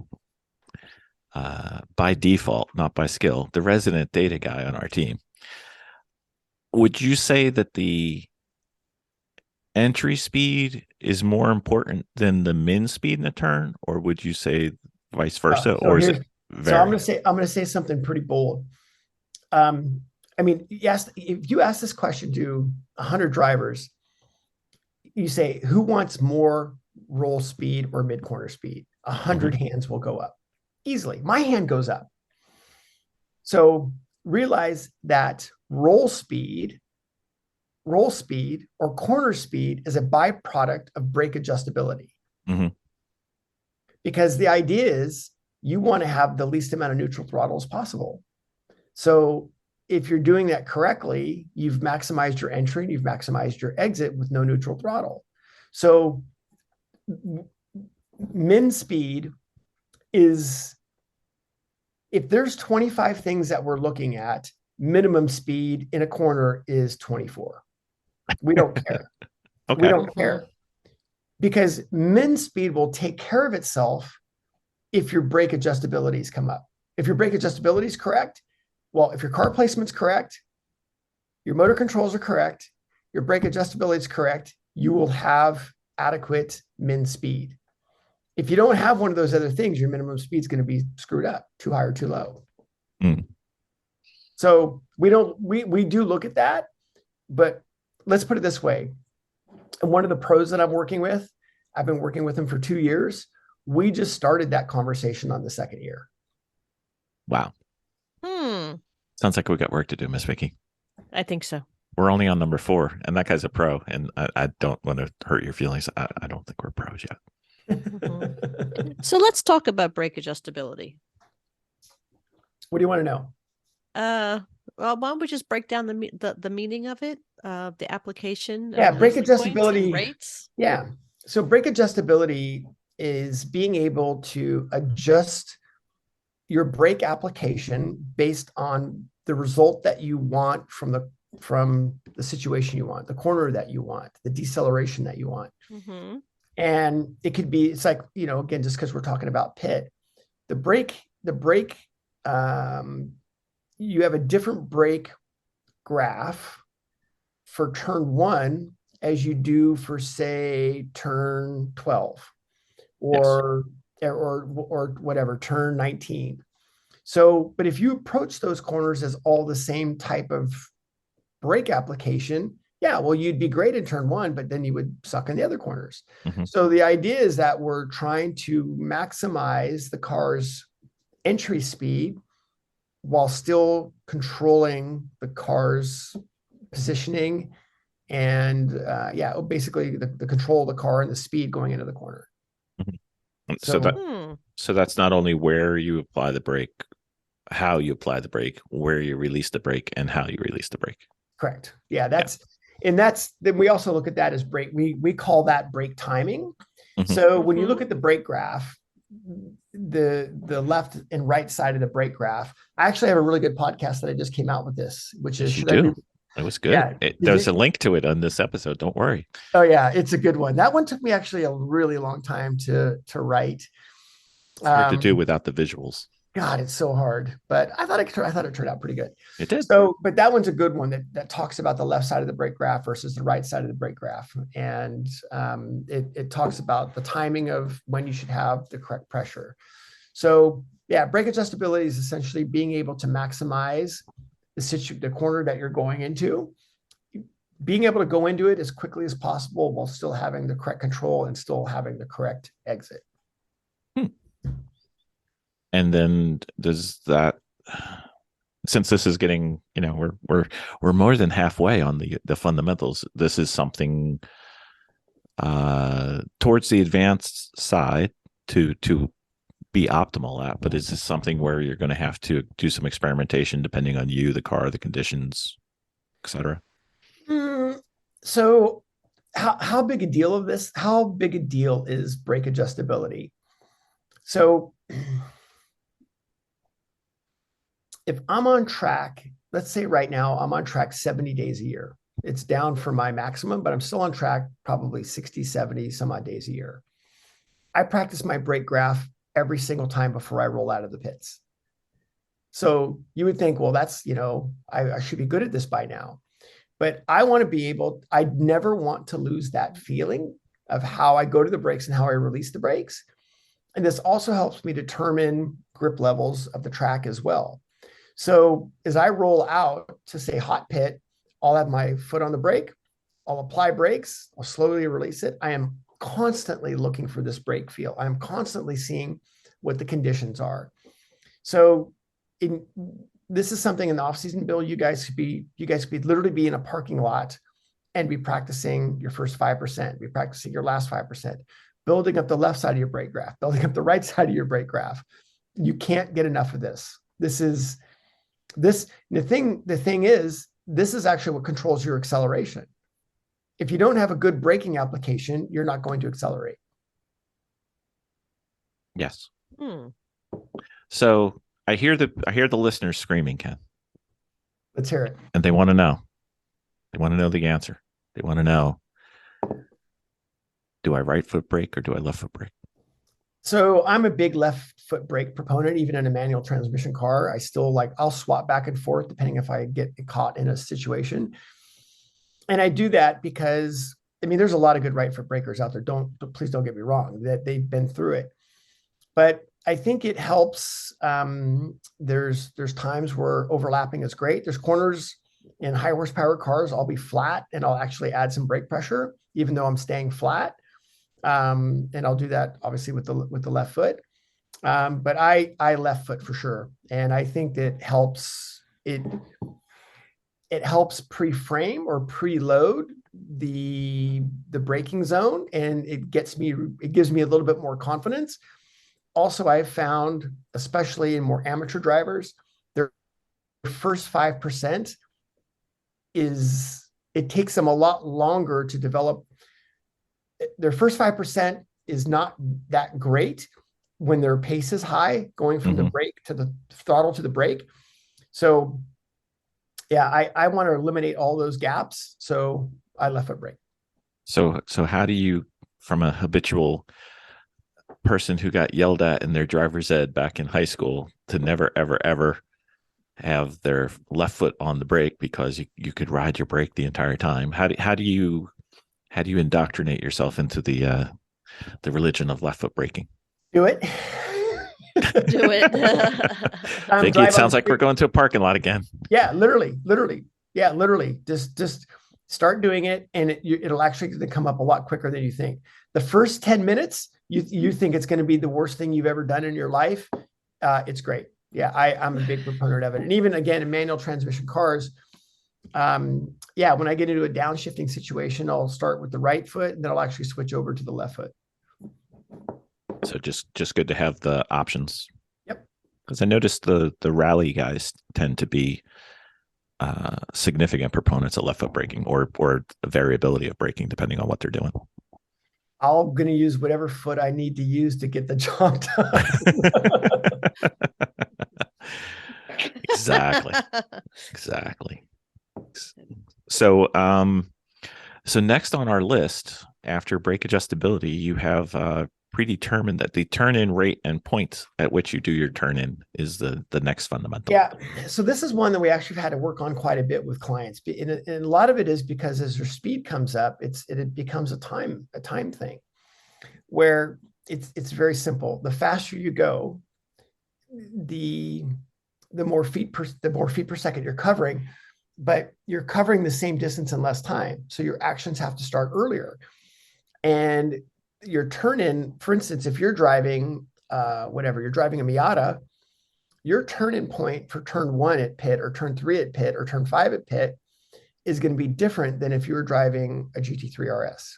by default, not by skill, the resident data guy on our team, would you say that the entry speed is more important than the min speed in a turn, or would you say vice versa, or is it So I'm vary? going to say something pretty bold. I mean, yes, if you ask this question to 100 drivers, you say, who wants more roll speed or mid corner speed? 100 hands will go up easily. My hand goes up. So realize that roll speed or corner speed is a byproduct of brake adjustability. Mhm. Because the idea is you want to have the least amount of neutral throttle as possible. So if you're doing that correctly, you've maximized your entry and you've maximized your exit with no neutral throttle. So min speed is, if there's 25 things that we're looking at, minimum speed in a corner is 24. We don't care. Okay. We don't care. Because min speed will take care of itself if your brake adjustabilities come up. If your brake adjustability is correct, well, if your car placement's correct, your motor controls are correct, your brake adjustability is correct, you will have adequate min speed. If you don't have one of those other things, your minimum speed is going to be screwed up, too high or too low. Mm. So we do look at that, but let's put it this way. And one of the pros that I'm working with, I've been working with him for 2 years. We just started that conversation on the second year. Wow. Sounds like we got work to do, Miss Vicky. I think so. We're only on number 4, and that guy's a pro. And I don't want to hurt your feelings. I don't think we're pros yet. So let's talk about brake adjustability. What do you want to know? Well, why don't we just break down the meaning of it, the application? Yeah, of the brake sequence and adjustability. rates. Yeah. So brake adjustability is being able to adjust your brake application based on the result that you want from the situation you want, the corner that you want, the deceleration that you want. Mm-hmm. And it could be, it's like, again, just because we're talking about pit, the brake, you have a different brake graph for turn 1 as you do for, say, turn 12 or or whatever, turn 19. So, but if you approach those corners as all the same type of brake application, yeah, well, you'd be great in turn 1, but then you would suck in the other corners. Mhm. So the idea is that we're trying to maximize the car's entry speed while still controlling the car's positioning and basically the control of the car and the speed going into the corner. Mhm. So, So that's not only where you apply the brake, how you apply the brake, where you release the brake, and how you release the brake. correct. Yeah, then we also look at that as brake. We call that brake timing. Mhm. So when you look at the brake graph, the left and right side of the brake graph, I actually have a really good podcast that I just came out with this, which is You do. It was good. Yeah. There's a link to it on this episode. Don't worry. Oh yeah, it's a good one. That one took me actually a really long time to write. It's hard to do without the visuals. God, it's so hard, but I thought it turned out pretty good. It did. So, but that one's a good one that talks about the left side of the brake graph versus the right side of the brake graph, and it talks about the timing of when you should have the correct pressure. So, yeah, brake adjustability is essentially being able to maximize the corner that you're going into, being able to go into it as quickly as possible while still having the correct control and still having the correct exit. And then does that, since this is getting, we're more than halfway on the fundamentals. This is something towards the advanced side to be optimal at, but is this something where you're going to have to do some experimentation depending on you, the car, the conditions, etc.? So how big a deal of this? How big a deal is brake adjustability? So if I'm on track, let's say right now I'm on track 70 days a year. It's down from my maximum, but I'm still on track probably 60, 70, some odd days a year. I practice my brake graph every single time before I roll out of the pits. So you would think, well, that's, I should be good at this by now. But I want to be I never want to lose that feeling of how I go to the brakes and how I release the brakes. And this also helps me determine grip levels of the track as well. So as I roll out to say hot pit, I'll have my foot on the brake, I'll apply brakes, I'll slowly release it. I am constantly looking for this brake feel. I'm constantly seeing what the conditions are. So this is something in the off-season, Bill, you guys could literally be in a parking lot and be practicing your first 5%, be practicing your last 5%, building up the left side of your brake graph, building up the right side of your brake graph. You can't get enough of this. The thing is, this is actually what controls your acceleration. If you don't have a good braking application, you're not going to accelerate. Yes. So I hear the listeners screaming, Ken. Let's hear it. And they want to know. They want to know the answer. They want to know, do I right foot brake or do I left foot brake? So I'm a big left foot brake proponent, even in a manual transmission car. I'll swap back and forth depending if I get caught in a situation. And I do that because, there's a lot of good right foot brakers out there. Please don't get me wrong, that they've been through it. But I think it helps. There's times where overlapping is great. There's corners in high horsepower cars, I'll be flat and I'll actually add some brake pressure, even though I'm staying flat. And I'll do that obviously with the left foot. But I left foot for sure. And I think that helps it helps pre-frame or preload the braking zone, and it gives me a little bit more confidence. Also, I've found, especially in more amateur drivers, their first 5% it takes them a lot longer to develop. Their first 5% is not that great when their pace is high, going from the brake to the throttle to the brake. So yeah, I want to eliminate all those gaps. So I left foot brake. So how do you, from a habitual person who got yelled at in their driver's ed back in high school, to never, ever, ever have their left foot on the brake because you could ride your brake the entire time? How do you indoctrinate yourself into the religion of left foot braking? Do it. Do it. Vicky, drive it sounds on- like we're going to a parking lot again. Yeah, literally. Yeah, literally. Just start doing it, and it'll actually come up a lot quicker than you think. The first 10 minutes, you think it's going to be the worst thing you've ever done in your life. It's great. Yeah, I'm a big proponent of it. And even again, in manual transmission cars, yeah, when I get into a downshifting situation, I'll start with the right foot, and then I'll actually switch over to the left foot. So just good to have the options. Yep. Because I noticed the rally guys tend to be significant proponents of left foot braking or the variability of braking depending on what they're doing. I'm going to use whatever foot I need to use to get the job done. Exactly. So so next on our list after brake adjustability, you have predetermined that the turn-in rate and point at which you do your turn-in is the next fundamental. Yeah. So this is one that we actually had to work on quite a bit with clients. And a lot of it is because as their speed comes up, it becomes a time thing where it's very simple. The faster you go, the more feet per second you're covering, but you're covering the same distance in less time. So your actions have to start earlier. And your turn-in, for instance, if you're driving you're driving a Miata, your turn-in point for turn 1 at pit or turn 3 at pit or turn 5 at pit is going to be different than if you were driving a GT3 RS.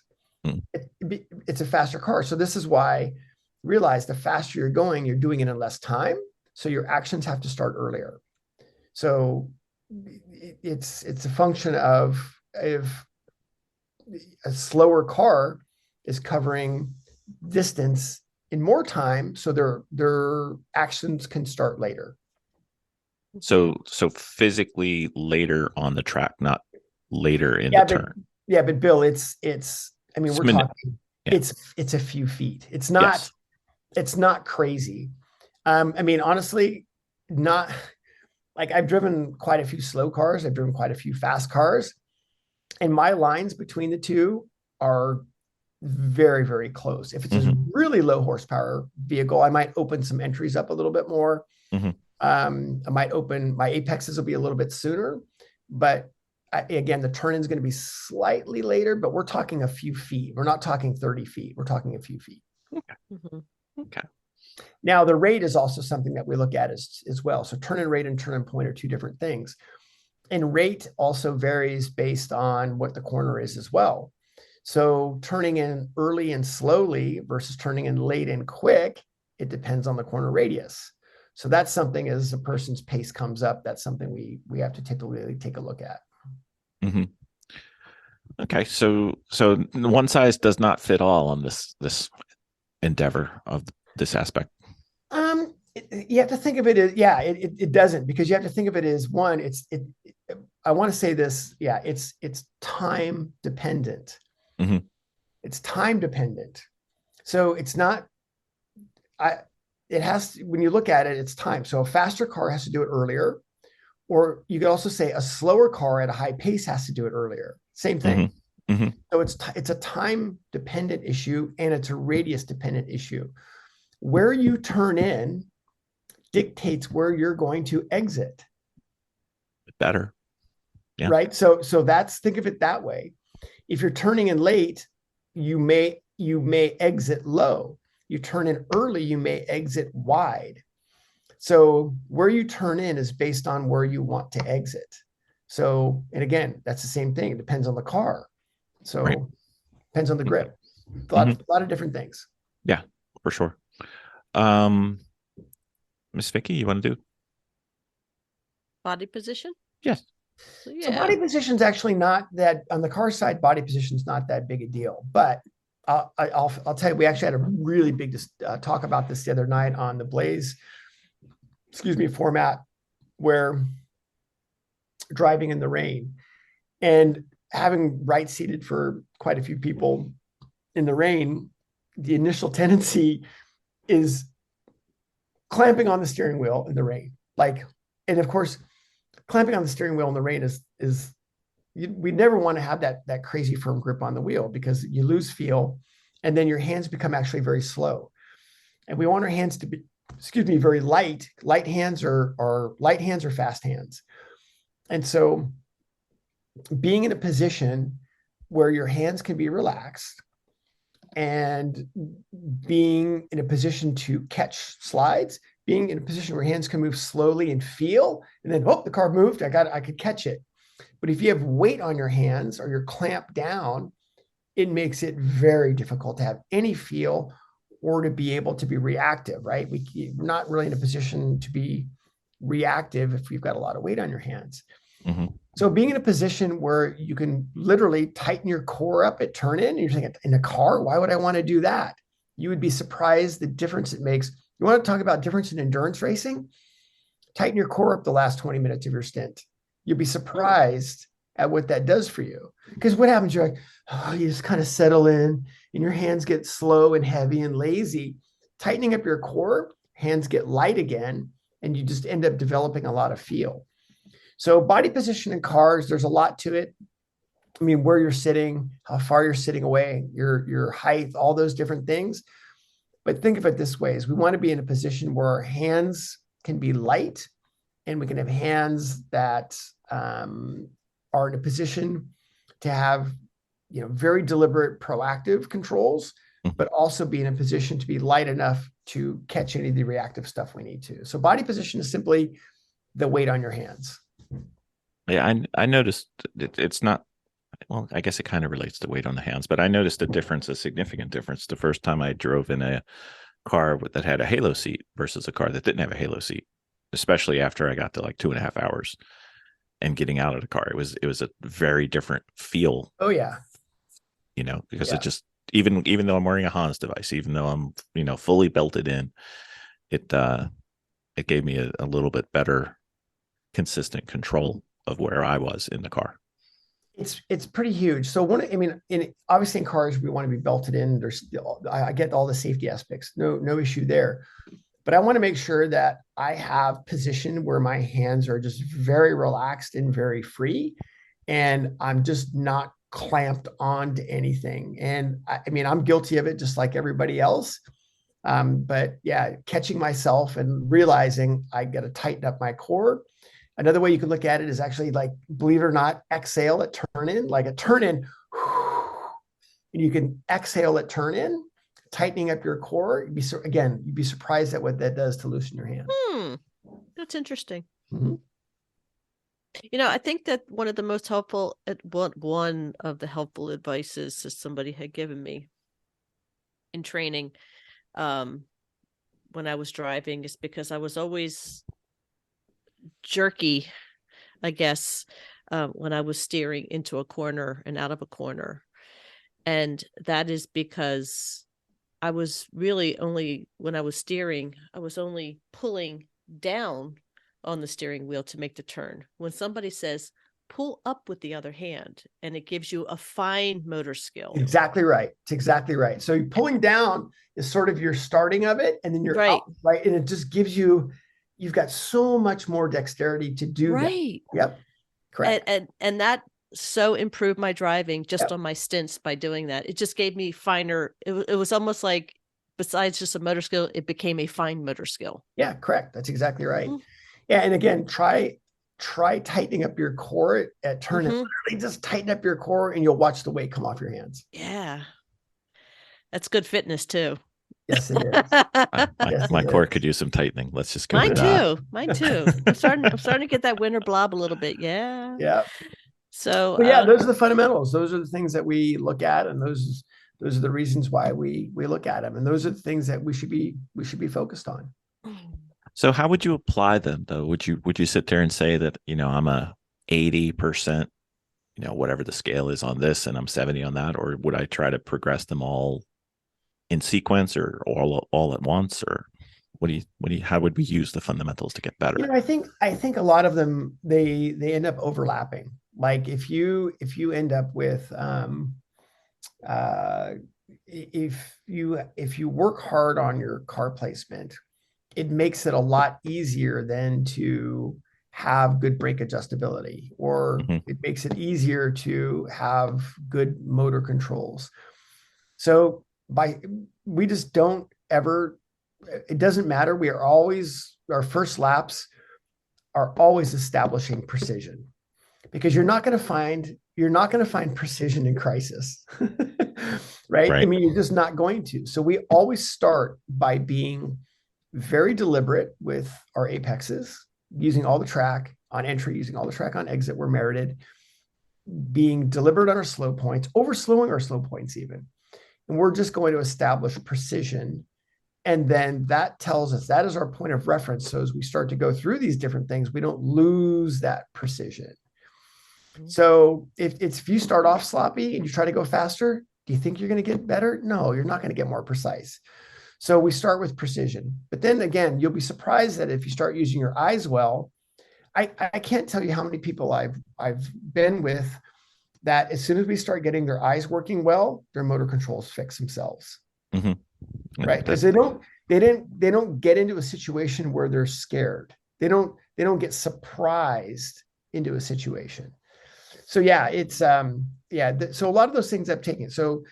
It's a faster car. So this is why realize the faster you're going, you're doing it in less time. So your actions have to start earlier. So it's a function of if a slower car is covering distance in more time, so their actions can start later. So physically later on the track, not later in the turn. Yeah, but Bill, it's I mean, we're talking it's a few feet. It's not crazy. I mean, honestly, not like I've driven quite a few slow cars, I've driven quite a few fast cars, and my lines between the two are very, very close. If it's a really low horsepower vehicle, I might open some entries up a little bit more. I might open my apexes will be a little bit sooner, but again, the turn-in is going to be slightly later, but we're talking a few feet. We're not talking 30 feet. We're talking a few feet. Okay. Now, the rate is also something that we look at as well. So turn-in rate and turn-in point are two different things. And rate also varies based on what the corner is as well. So turning in early and slowly versus turning in late and quick, it depends on the corner radius. So that's something as a person's pace comes up, that's something we have to really take a look at. Okay, so one size does not fit all on this endeavor of this aspect. You have to think of it as it doesn't, because you have to think of it as one. I want to say this. Yeah, it's time dependent. It's time dependent. So it's not. It has to, when you look at it, it's time. So a faster car has to do it earlier, or you could also say a slower car at a high pace has to do it earlier. Same thing. So it's a time dependent issue, and it's a radius dependent issue. Where you turn in dictates where you're going to exit. Better. Yeah. Right. So think of it that way. If you're turning in late, you may exit low. You turn in early, you may exit wide. So where you turn in is based on where you want to exit. So, and again, that's the same thing. It depends on the car. So depends on the grip. A lot of different things. Yeah, for sure. Miss Vicky, you want to do Body position? Yes. So body position is actually not that, on the car side, body position is not that big a deal. But I'll tell you, we actually had a really big talk about this the other night on the Blayze, format, where driving in the rain and having right seated for quite a few people in the rain, the initial tendency is clamping on the steering wheel in the rain. And of course, clamping on the steering wheel in the rain we never want to have that crazy firm grip on the wheel, because you lose feel and then your hands become actually very slow. And we want our hands to be, very light. Light hands are light hands or fast hands. And so being in a position where your hands can be relaxed and being in a position to catch slides, being in a position where hands can move slowly and feel, and then, oh, the car moved, I could catch it. But if you have weight on your hands or you're clamped down, it makes it very difficult to have any feel or to be able to be reactive, right? We're not really in a position to be reactive if you've got a lot of weight on your hands. Mm-hmm. So being in a position where you can literally tighten your core up at turn in, you're thinking, in a car, why would I want to do that? You would be surprised the difference it makes. You want to talk about difference in endurance racing? Tighten your core up the last 20 minutes of your stint. You'll be surprised at what that does for you. Because what happens? You're like, oh, you just kind of settle in and your hands get slow and heavy and lazy. Tightening up your core, hands get light again, and you just end up developing a lot of feel. So body position in cars, there's a lot to it. I mean, where you're sitting, how far you're sitting away, your height, all those different things. But think of it this way, is we want to be in a position where our hands can be light and we can have hands that are in a position to have, very deliberate, proactive controls, but also be in a position to be light enough to catch any of the reactive stuff we need to. So body position is simply the weight on your hands. Yeah, I noticed it's not, well, I guess it kind of relates to weight on the hands, but I noticed a significant difference the first time I drove in a car that had a halo seat versus a car that didn't have a halo seat, especially after I got to like 2.5 hours and getting out of the car. It was a very different feel. Oh yeah. Because it just, even though I'm wearing a Hans device, even though I'm, fully belted in, it gave me a little bit better consistent control of where I was in the car. It's pretty huge. So obviously in cars, we want to be belted in. I get all the safety aspects, no issue there. But I want to make sure that I have position where my hands are just very relaxed and very free. And I'm just not clamped onto anything. And I'm guilty of it just like everybody else. But yeah, catching myself and realizing I got to tighten up my core. Another way you can look at it is actually, like, believe it or not, exhale at turn in, like a turn in, and you can exhale at turn in, tightening up your core. You'd be surprised at what that does to loosen your hand. That's interesting. Mm-hmm. I think that one of the most helpful, one of the helpful advices that somebody had given me in training when I was driving is because I was always jerky, I guess, when I was steering into a corner and out of a corner. And that is because I was really only, when I was steering, I was only pulling down on the steering wheel to make the turn. When somebody says, pull up with the other hand, and it gives you a fine motor skill. Exactly right. It's exactly right. So pulling down is sort of your starting of it, and then you're right. up, right? And it just gives you've got so much more dexterity to do right. that. Yep. Correct. And that so improved my driving just on my stints by doing that. It just gave me finer. It was almost like, besides just a motor skill, it became a fine motor skill. Yeah, correct. That's exactly right. Mm-hmm. Yeah. And again, try tightening up your core at turn and literally just tighten up your core and you'll watch the weight come off your hands. Yeah. That's good fitness too. Yes, it is. My core could use some tightening. Let's just go. Mine too. I'm starting to get that winter blob a little bit. Yeah. Yeah. So those are the fundamentals. Those are the things that we look at, and those are the reasons why we look at them. And those are the things that we should be focused on. So how would you apply them though? Would you sit there and say that, I'm a 80%, whatever the scale is on this, and I'm 70 on that, or would I try to progress them all in sequence or all at once, or how would we use the fundamentals to get better? I think a lot of them, they end up overlapping. Like if you end up with if you work hard on your car placement, it makes it a lot easier than to have good brake adjustability, or it makes it easier to have good motor controls. So we just don't ever it doesn't matter. We are always, our first laps are always establishing precision, because you're not going to find precision in crisis. Right? I Right. mean, you're just not going to. So we always start by being very deliberate with our apexes, using all the track on entry, using all the track on exit where merited, being deliberate on our slow points, overslowing our slow points even. And we're just going to establish precision. And then that tells us, that is our point of reference. So as we start to go through these different things, we don't lose that precision. So if you start off sloppy and you try to go faster, do you think you're going to get better? No, you're not going to get more precise. So we start with precision. But then again, you'll be surprised that if you start using your eyes well, I can't tell you how many people I've been with that as soon as we start getting their eyes working well, their motor controls fix themselves. Mm-hmm. Right? Because they don't get into a situation where they're scared. They don't get surprised into a situation. So yeah, it's so a lot of those things I've taken. So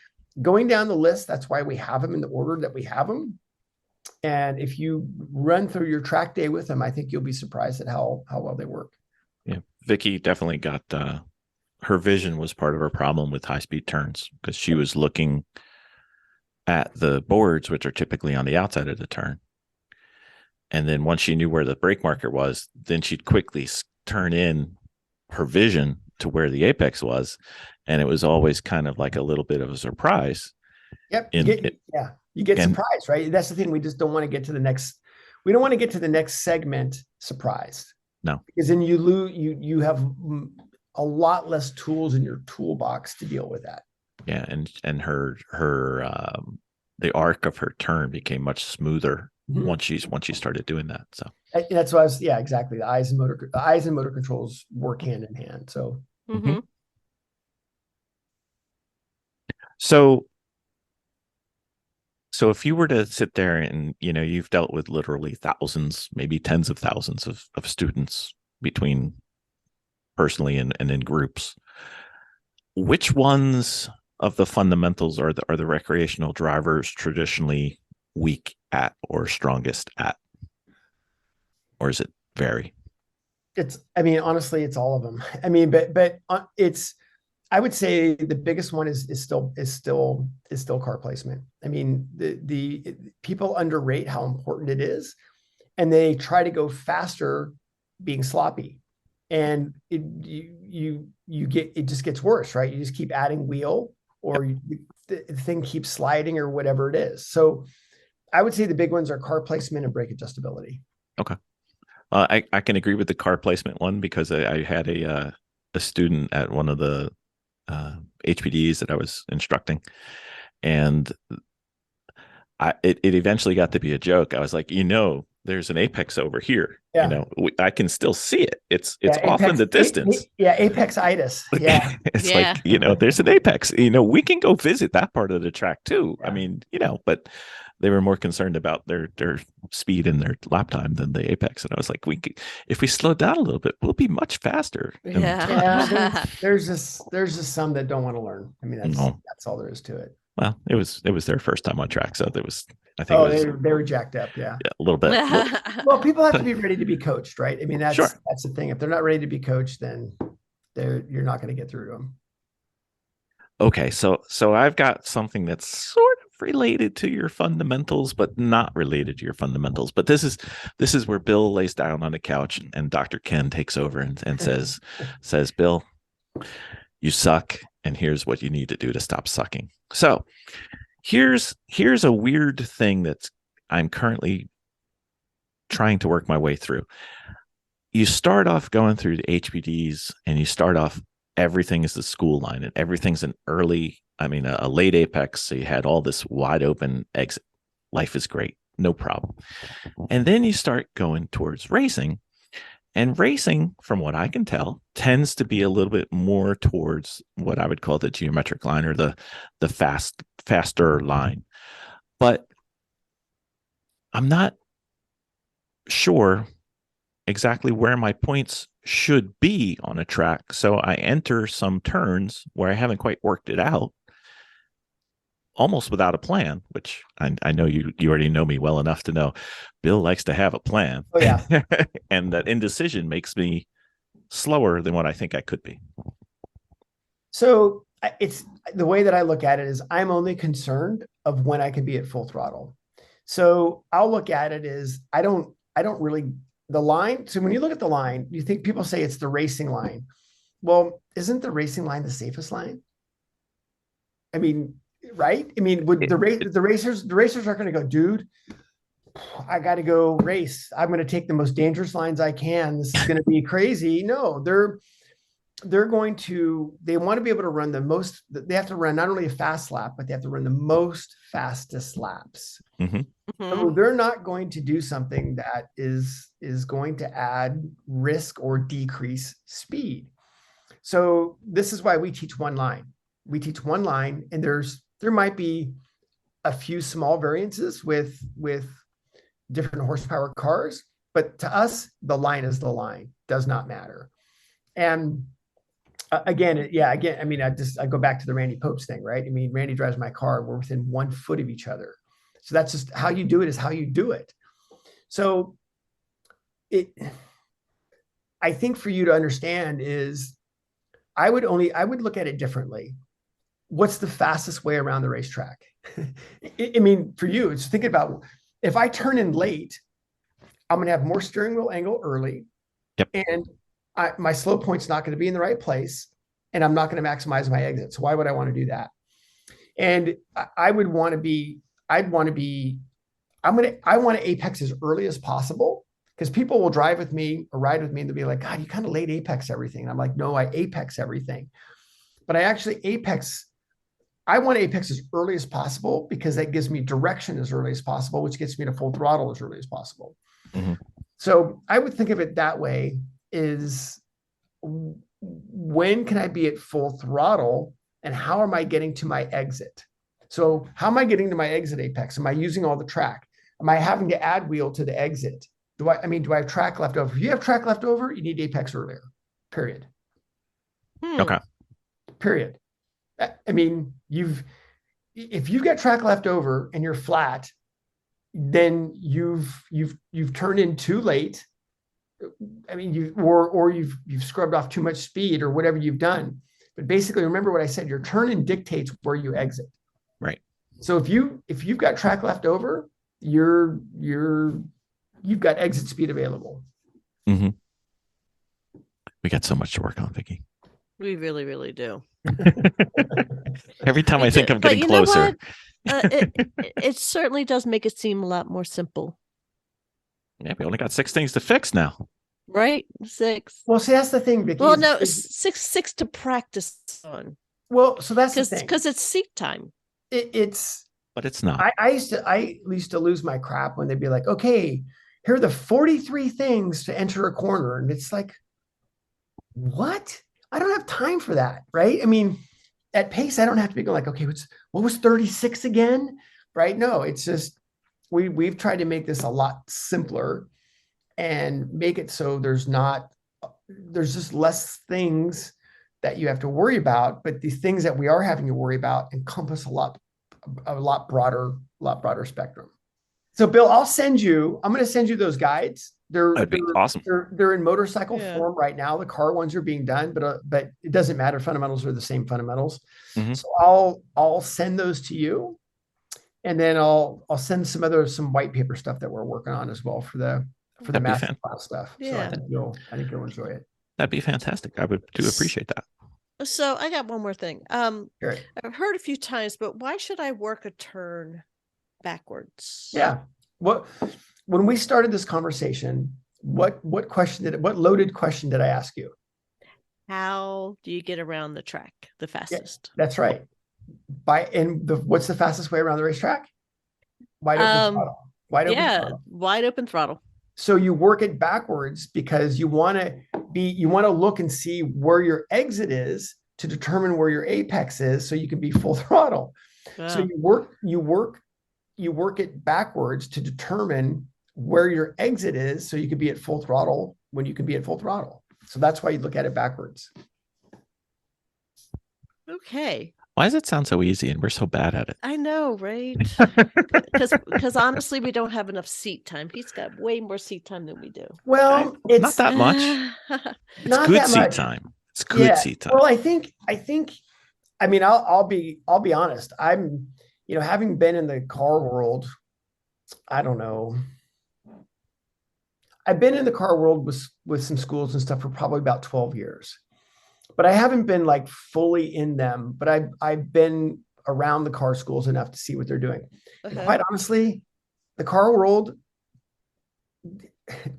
going down the list, that's why we have them in the order that we have them. And if you run through your track day with them, I think you'll be surprised at how well they work. Yeah, Vicky definitely got her vision was part of her problem with high-speed turns, because she was looking at the boards, which are typically on the outside of the turn. And then once she knew where the brake marker was, then she'd quickly turn in her vision to where the apex was. And it was always kind of like a little bit of a surprise. Yep. You get surprised, right? That's the thing. We just don't want to get to the next. We don't want to get to the next segment surprised. No, because then you lose. You have a lot less tools in your toolbox to deal with that. Yeah, and her the arc of her turn became much smoother once she started doing that. So that's why exactly. The eyes and motor controls work hand in hand. So. Mm-hmm. So if you were to sit there and, you've dealt with literally thousands, maybe tens of thousands of students between personally and in groups, which ones of the fundamentals are the recreational drivers traditionally weak at or strongest at? Or is it vary? Honestly, it's all of them. But I would say the biggest one is still car placement. The people underrate how important it is, and they try to go faster being sloppy, and it just gets worse, right? You just keep adding wheel, or the thing keeps sliding, or whatever it is. So I would say the big ones are car placement and brake adjustability. Okay. I can agree with the car placement one, because I had a student at one of the HPDs that I was instructing, and it eventually got to be a joke. I was like, there's an apex over here. Yeah. I can still see it. It's off in the distance. Apex-itis. Yeah. It's like, there's an apex. We can go visit that part of the track too. Yeah. But they were more concerned about their speed and their lap time than the apex. And I was like, if we slow down a little bit, we'll be much faster. There's just some that don't want to learn. That's all there is to it. Well, it was their first time on track, so they were jacked up. Yeah, a little bit. Well, people have to be ready to be coached, right? That's the thing. If they're not ready to be coached, then you're not going to get through to them. Okay, so I've got something that's sort of related to your fundamentals, but not related to your fundamentals. But this is where Bill lays down on the couch and Dr. Ken takes over and says, Bill, you suck, and here's what you need to do to stop sucking. So here's a weird thing that I'm currently trying to work my way through. You start off going through the HPDs, and you start off, everything is the school line, and everything's a late apex. So you had all this wide open exit. Life is great. No problem. And then you start going towards racing, and racing, from what I can tell, tends to be a little bit more towards what I would call the geometric line, or the faster line. But I'm not sure exactly where my points should be on a track. So I enter some turns where I haven't quite worked it out. almost without a plan, which I know you already know me well enough to know Bill likes to have a plan. Oh yeah. And that indecision makes me slower than what I think I could be. So it's the way that I look at it is I'm only concerned of when I can be at full throttle. So I'll look at it as I don't really the line. So when you look at the line, you think people say it's the racing line. Well, isn't the racing line the safest line? I mean, right? I mean, would the racers aren't going to go, dude, I got to go race. I'm going to take the most dangerous lines I can. This is going to be crazy. No, they want to be able to run they have to run not only a fast lap, but they have to run the most fastest laps. Mm-hmm. So they're not going to do something that is going to add risk or decrease speed. So this is why we teach one line. We teach one line, and there might be a few small variances with different horsepower cars, but to us, the line is the line, does not matter. And again, I mean, I go back to the Randy Popes thing, right? I mean, Randy drives my car, we're within 1 foot of each other. So that's just how you do it is how you do it. So I think for you to understand is I would look at it differently. What's the fastest way around the racetrack? I mean, for you, it's thinking about if I turn in late, I'm going to have more steering wheel angle early. Yep. And my slow point's not going to be in the right place, and I'm not going to maximize my exit. So why would I want to do that? And I want to apex as early as possible, because people will drive with me or ride with me and they'll be like, God, you kind of late apex everything. And I'm like, no, I apex everything. But I actually I want to apex as early as possible because that gives me direction as early as possible, which gets me to full throttle as early as possible. Mm-hmm. So I would think of it that way is when can I be at full throttle and how am I getting to my exit? So how am I getting to my exit apex? Am I using all the track? Am I having to add wheel to the exit? Do I have track left over? If you have track left over, you need apex earlier, period. Okay. Period. I mean, if you've got track left over and you're flat, then you've turned in too late. I mean, you've scrubbed off too much speed or whatever you've done. But basically, remember what I said, your turn in dictates where you exit. Right. So if you've got track left over, you've got exit speed available. Mm-hmm. We got so much to work on, Vicki. We really, really do. Every time I think I'm But getting you know closer. what? It certainly does make it seem a lot more simple. Yeah, we only got 6 things to fix now. Right? 6. Well, see, that's the thing, Vicki. Well, no, 6 to practice on. Well, so that's the thing. Because it's seat time. But it's not. I used to lose my crap when they'd be like, okay, here are the 43 things to enter a corner. And it's like, what? I don't have time for that. Right. I mean, at pace, I don't have to be going like, okay, what was 36 again? Right. No, it's just, we've tried to make this a lot simpler and make it so there's just less things that you have to worry about, but the things that we are having to worry about encompass a lot broader spectrum. So Bill, I'm going to send you those guides. That'd be awesome. They're in motorcycle form right now. The car ones are being done, but it doesn't matter. Fundamentals are the same fundamentals. Mm-hmm. So I'll send those to you, and then I'll send some white paper stuff that we're working on as well for the master class stuff. Yeah. So I think you'll enjoy it. That'd be fantastic. I would do appreciate that. So I got one more thing. Sure. I've heard a few times, but why should I work a turn backwards? Yeah. When we started this conversation, what loaded question did I ask you? How do you get around the track the fastest? Yeah, that's right. What's the fastest way around the racetrack? Wide open throttle. Wide open throttle. So you work it backwards because you want to look and see where your exit is to determine where your apex is, so you can be full throttle. Wow. So you work it backwards to determine where your exit is, so you can be at full throttle when you can be at full throttle. So that's why you look at it backwards. Okay. Why does it sound so easy and we're so bad at it? I know, right? Because honestly, we don't have enough seat time. He's got way more seat time than we do. Well, Not it's that much. It's not good that seat much. time. It's good Yeah. seat time. Well, I think, I mean, I'll be honest. I'm, having been in the car world, I don't know. I've been in the car world with some schools and stuff for probably about 12 years, but I haven't been like fully in them, but I've been around the car schools enough to see what they're doing. And quite honestly, the car world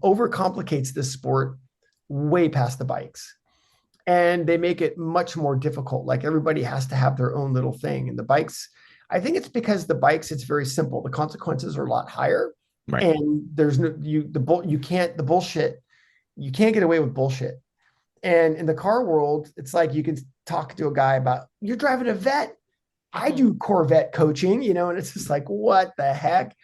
overcomplicates this sport way past the bikes. And they make it much more difficult. Like everybody has to have their own little thing. And the bikes, I think it's because the bikes, it's very simple. The consequences are a lot higher. Right. And there's no, you can't get away with bullshit. And in the car world, it's like you can talk to a guy about, you're driving a vet. I do Corvette coaching, and it's just like, what the heck?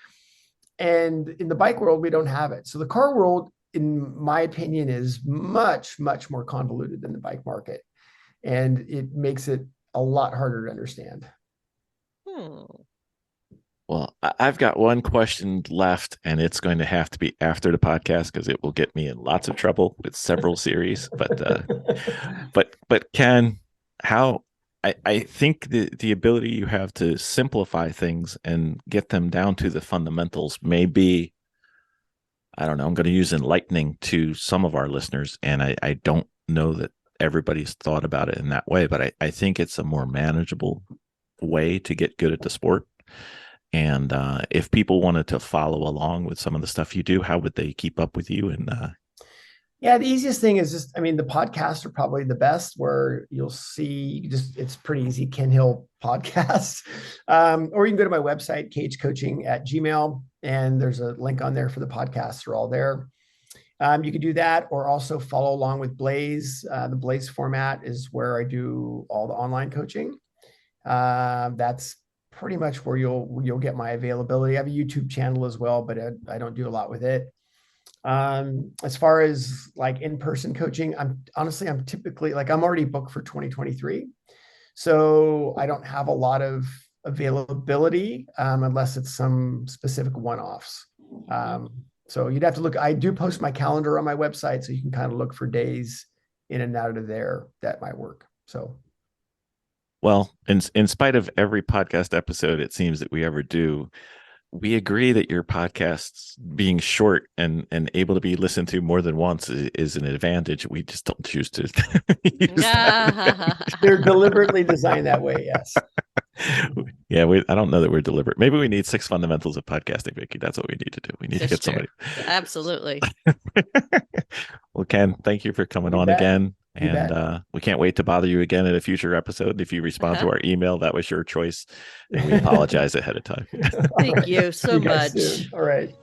And in the bike world, we don't have it. So the car world, in my opinion, is much, much more convoluted than the bike market. And it makes it a lot harder to understand. Well, I've got one question left, and it's going to have to be after the podcast because it will get me in lots of trouble with several series. But Ken, how I think the ability you have to simplify things and get them down to the fundamentals may be, I don't know, I'm going to use enlightening to some of our listeners, and I don't know that everybody's thought about it in that way, but I think it's a more manageable way to get good at the sport. And if people wanted to follow along with some of the stuff you do, how would they keep up with you? And yeah, the easiest thing is just, the podcasts are probably the best, where you'll see it's pretty easy, Ken Hill podcast. Or you can go to my website, khcoaching@gmail.com, and there's a link on there for the podcasts. Are all there. You can do that, or also follow along with Blayze. The Blayze format is where I do all the online coaching. That's pretty much where you'll get my availability. I have a YouTube channel as well, but I don't do a lot with it. As far as like in-person coaching, I'm typically, like, I'm already booked for 2023. So I don't have a lot of availability, unless it's some specific one-offs. So you'd have to look. I do post my calendar on my website, so you can kind of look for days in and out of there that might work. So. Well, in spite of every podcast episode it seems that we ever do, we agree that your podcasts being short and able to be listened to more than once is an advantage. We just don't choose to use that. They're deliberately designed that way, yes. Yeah, I don't know that we're deliberate. Maybe we need 6 fundamentals of podcasting, Vicky. That's what we need to do. We need to get somebody. Absolutely. Well, Ken, thank you for coming on again. And we can't wait to bother you again in a future episode. If you respond to our email, that was your choice. And we apologize ahead of time. Thank you so much. All right.